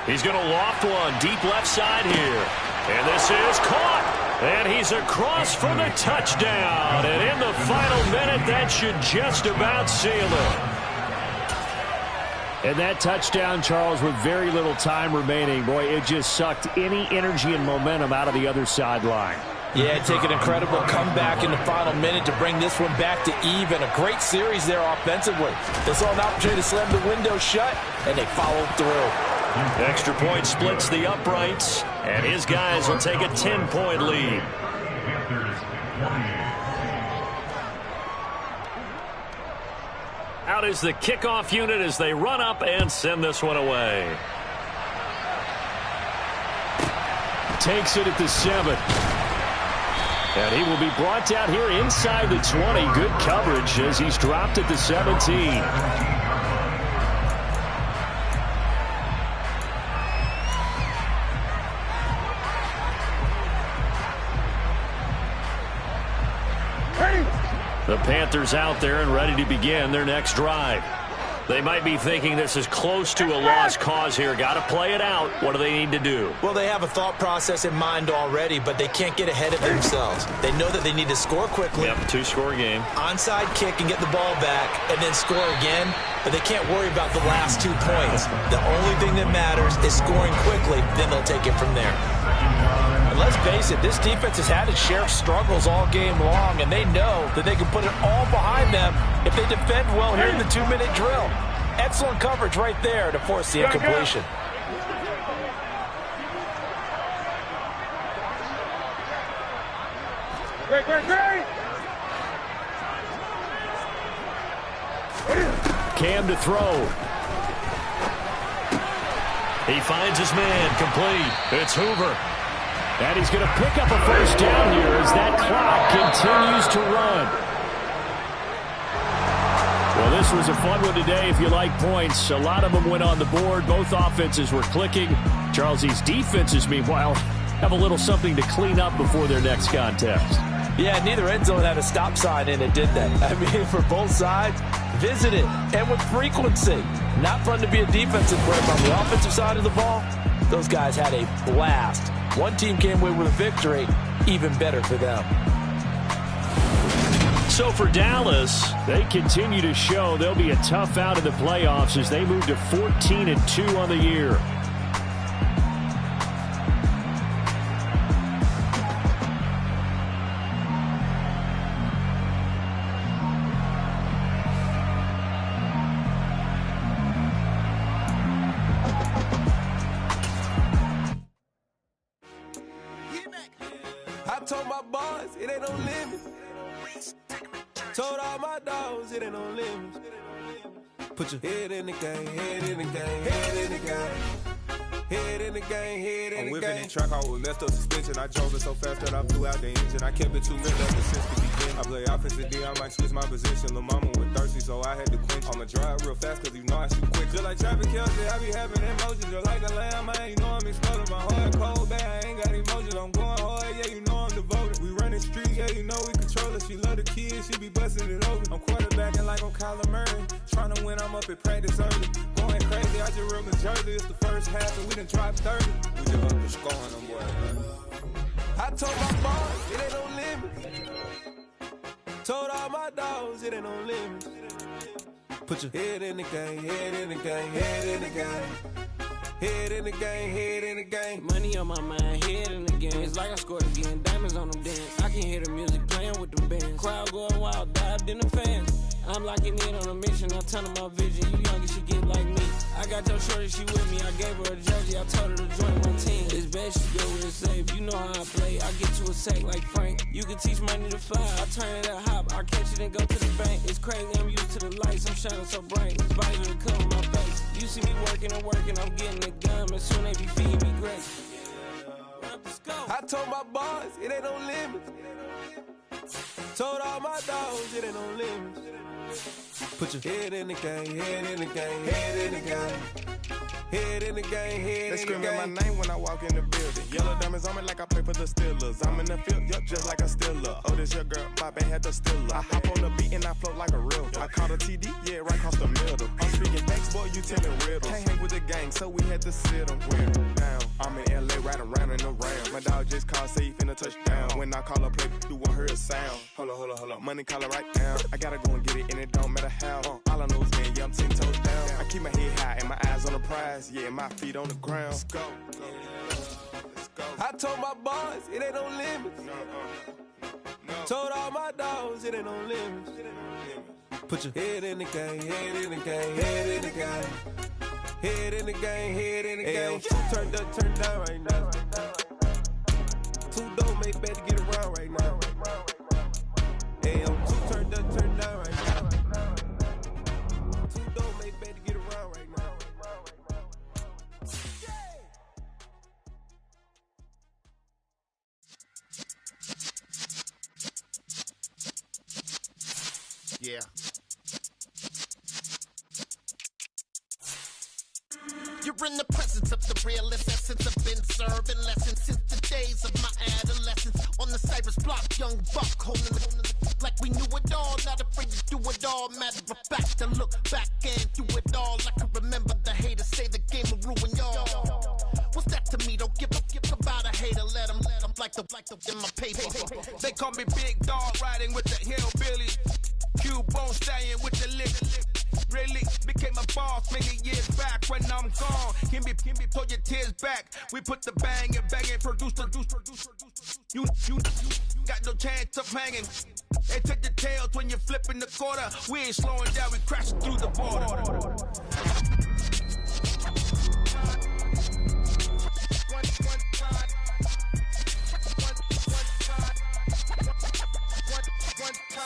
He's going to loft one deep left side here. And this is caught. And he's across for the touchdown. And in the final minute, that should just about seal it. And that touchdown, Charles, with very little time remaining, boy, it just sucked any energy and momentum out of the other sideline. Yeah, take an incredible comeback in the final minute to bring this one back to even. A great series there offensively. They saw an opportunity to slam the window shut, and they followed through. Extra point splits the uprights, and his guys will take a 10-point lead. Out is the kickoff unit as they run up and send this one away. Takes it at the 7. And he will be brought down here inside the 20. Good coverage as he's dropped at the 17. The Panthers out there and ready to begin their next drive. They might be thinking this is close to a lost cause here. Got to play it out. What do they need to do? Well, they have a thought process in mind already, but they can't get ahead of themselves. They know that they need to score quickly. Yep, 2-score game. Onside kick and get the ball back and then score again, but they can't worry about the last 2 points. The only thing that matters is scoring quickly, then they'll take it from there. And let's face it, this defense has had its share of struggles all game long, and they know that they can put it all behind them if they defend well here in the 2-minute drill. Excellent coverage right there to force the incompletion. Great. Cam to throw. He finds his man, complete. It's Hoover. And he's going to pick up a first down here as that clock continues to run. Well, this was a fun one today if you like points. A lot of them went on the board. Both offenses were clicking. Charles, these defenses, meanwhile, have a little something to clean up before their next contest. Yeah, neither end zone had a stop sign in it, did they? I mean, for both sides, visit it, and with frequency. Not fun to be a defensive player, but on the offensive side of the ball, those guys had a blast. One team came away with a victory, even better for them. So for Dallas, they continue to show they'll be a tough out in the playoffs as they move to 14-2 on the year. I told my boys it ain't no limit. Told all my dogs it ain't no limits. Put your head in the game, head in the game, head in the game. Head in the game, head in the game. I'm whipping the track out with messed up suspension. I drove it so fast that I blew out the engine. I kept it too lit ever since the beginning. I play offensive D, I might switch my position. Lil' mama was thirsty, so I had to quench. I'ma drive real fast, cause you know I shoot quick. Just like traffic Kelsey, I be having emotions. Just like a lamb, man, you know I'm exploding. My heart cold, bad, I ain't got emotions. I'm going hard, yeah, you know I'm devoted. We running streets, yeah, you know we control it. She love the kids, she be busting it over. I'm quarterbacking like I'm Kyler Murray. Trying to win, I'm up at practice early. Going crazy, I just real my jersey. It's the first half, and we done dropped 30. We just up to scoring them, boy. I told my boys, it ain't no limits. Told all my dogs, it ain't no limits. Put your head in the game, head in the game, head in the game. Head in the game, head in the game. Money on my mind, head in the game. It's like I scored again, diamonds on them dance. I can hear the music playing with them bands. Crowd going wild, dived in the fans. I'm locking in on a mission, I'm turning my vision. You young, you should get like me. I got your shorty, she with me. I gave her a jersey, I told her to join my team. It's best she go real safe, you know how I play. I get to a sack like Frank. You can teach money to fly, I turn it up hop, I catch it and go to the bank. It's crazy, I'm used to the lights, I'm shining so bright. This body to cover my face. You see me working and working, I'm getting the gun, and soon they be feeding me grace. I told my boys, it ain't no limits. Told all my dogs, it ain't no limits. Put your head in the game, head in the game, head in the game. Head in the game, head in the game. They screaming my name when I walk in the building. Yellow diamonds on me like I play for the Steelers. I'm in the field, yup, just like a Steeler. Oh, this your girl, my bad had the Steeler. I hop on the beat and I float like a real. I caught a TD, yeah, right across the middle. I'm speaking thanks, boy, you telling riddles. Can't hang with the gang, so we had to sit them down. I'm in LA, riding around in the ram. My dog just called, say he finna touchdown. When I call a play, you won't hear a sound. Hold up, money call it right down. I gotta go and get it, and it don't matter how. All I know is getting young, 10 toes down. I keep my head high and my eyes on the prize. Yeah, my feet on the ground. Let's go. Let's go. I told my boys, it ain't no limits. No. Told all my dogs, it ain't no limits. Put your head in the game, head in the game, head in the game. Head in the game, head in the game. Turned up, turned down right now. Two dope make better get around right now. Hey, I'm two turned up, turned down right now. Two dope make better get around right now. Yeah. You're in the presence of the realest essence. I've been serving lessons since the days of my adolescence. On the Cypress block, young buck holding the like we knew it all. Not afraid to do it all. Matter of fact, to look back and do it all. I can remember the haters say the game will ruin y'all. What's that to me? Don't give about a hater. Let them like the in my paper. They call me Big Dog, riding with the hillbilly. Cubone staying with the lick. Really became a boss many years back. When I'm gone, can be pull your tears back. We put the bang and produce. You got no chance of hanging. They take the tails when you're flipping the quarter. We ain't slowing down, we crashing through the border.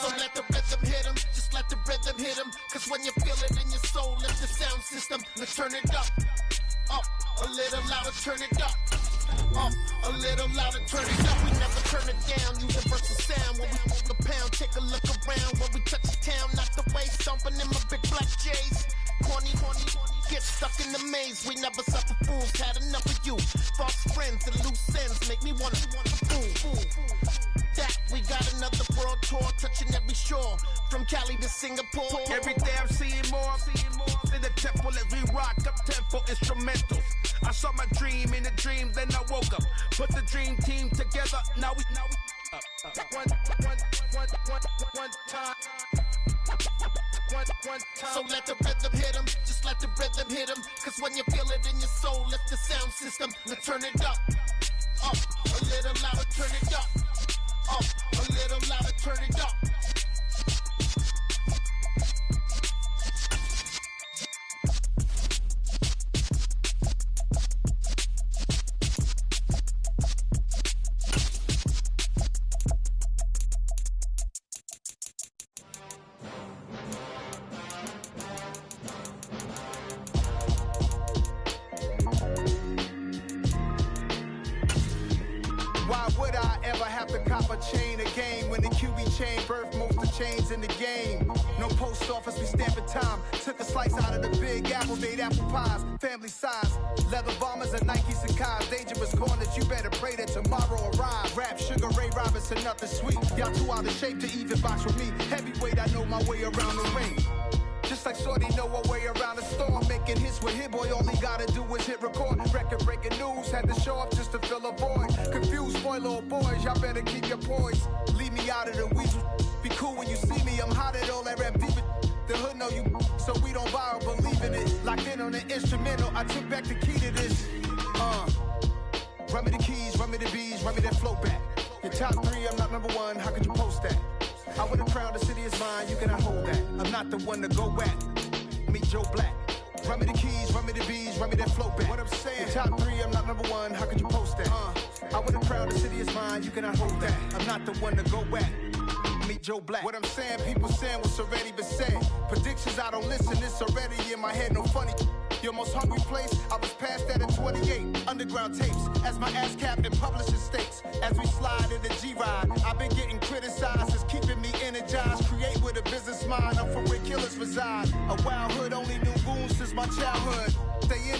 So let the rhythm hit him, just let the rhythm hit him. Cause when you feel it in your soul, lift the sound system. Let's turn it up, a little louder, turn it up, a little louder, turn it up. We never turn it down, universal sound. When we move the pound, take a look around. When we touch the town, not the way, stomping in my big black J's. Corny, get stuck in the maze. We never suffer fools, had enough of you. False friends and loose ends make me wanna fool. That we got another world tour, touching every shore, from Cali to Singapore. Every day I'm seeing more in the temple as we rock up tempo instrumentals. I saw my dream in a dream, then I woke up. Put the dream team together, now we one time. So let the rhythm hit him, just let the rhythm hit him. Cause when you feel it in your soul, lift the sound system. Let's turn it up, a little louder, turn it up. A little louder, turn it up. Why would I ever have to cop a chain again when the QB chain birthed most of chains in the game? No post office, we stamping time. Took a slice out of the big apple, made apple pies, family size. Leather bombers and Nikes and Kais. Dangerous corners, you better pray that tomorrow arrive. Rap, Sugar Ray Robinson, nothing sweet. Y'all too out of shape to even box with me. Heavyweight, I know my way around the ring. Just like Shorty know her way around the storm. Making hits with Hit Boy, all he gotta do is hit record. Record breaking news, had to show up just to fill a void. Confused boy, little boys, y'all better keep your poise. Leave me out of the weasel. Be cool when you see me, I'm hot at all that rap deep. The hood know you, so we don't borrow, believe in it. Locked in on the instrumental, I took back the key to this. Run me the keys, run me the bees, run me that flow back. Your top 3, I'm not number 1, how could you post that? I would have crowned the city is mine, you cannot hold that. I'm not the one to go at. Meet Joe Black. Run me the keys, run me the bees, run me that flow back. What I'm saying, your top 3, I'm not number 1, how could you post that? I would the crowd, the city is mine, you cannot hold that. I'm not the one to go at. Meet Joe Black. What I'm saying, people saying what's already been said. Predictions, I don't listen, it's already in my head, no funny. Your most hungry place, I was past that at 28. Underground tapes, as my ass captain publishing states. As we slide in the G-Ride, I've been getting criticized, it's keeping me energized. Create with a business mind, I'm from where killers reside. A wild hood, only knew goons since my childhood. Stay in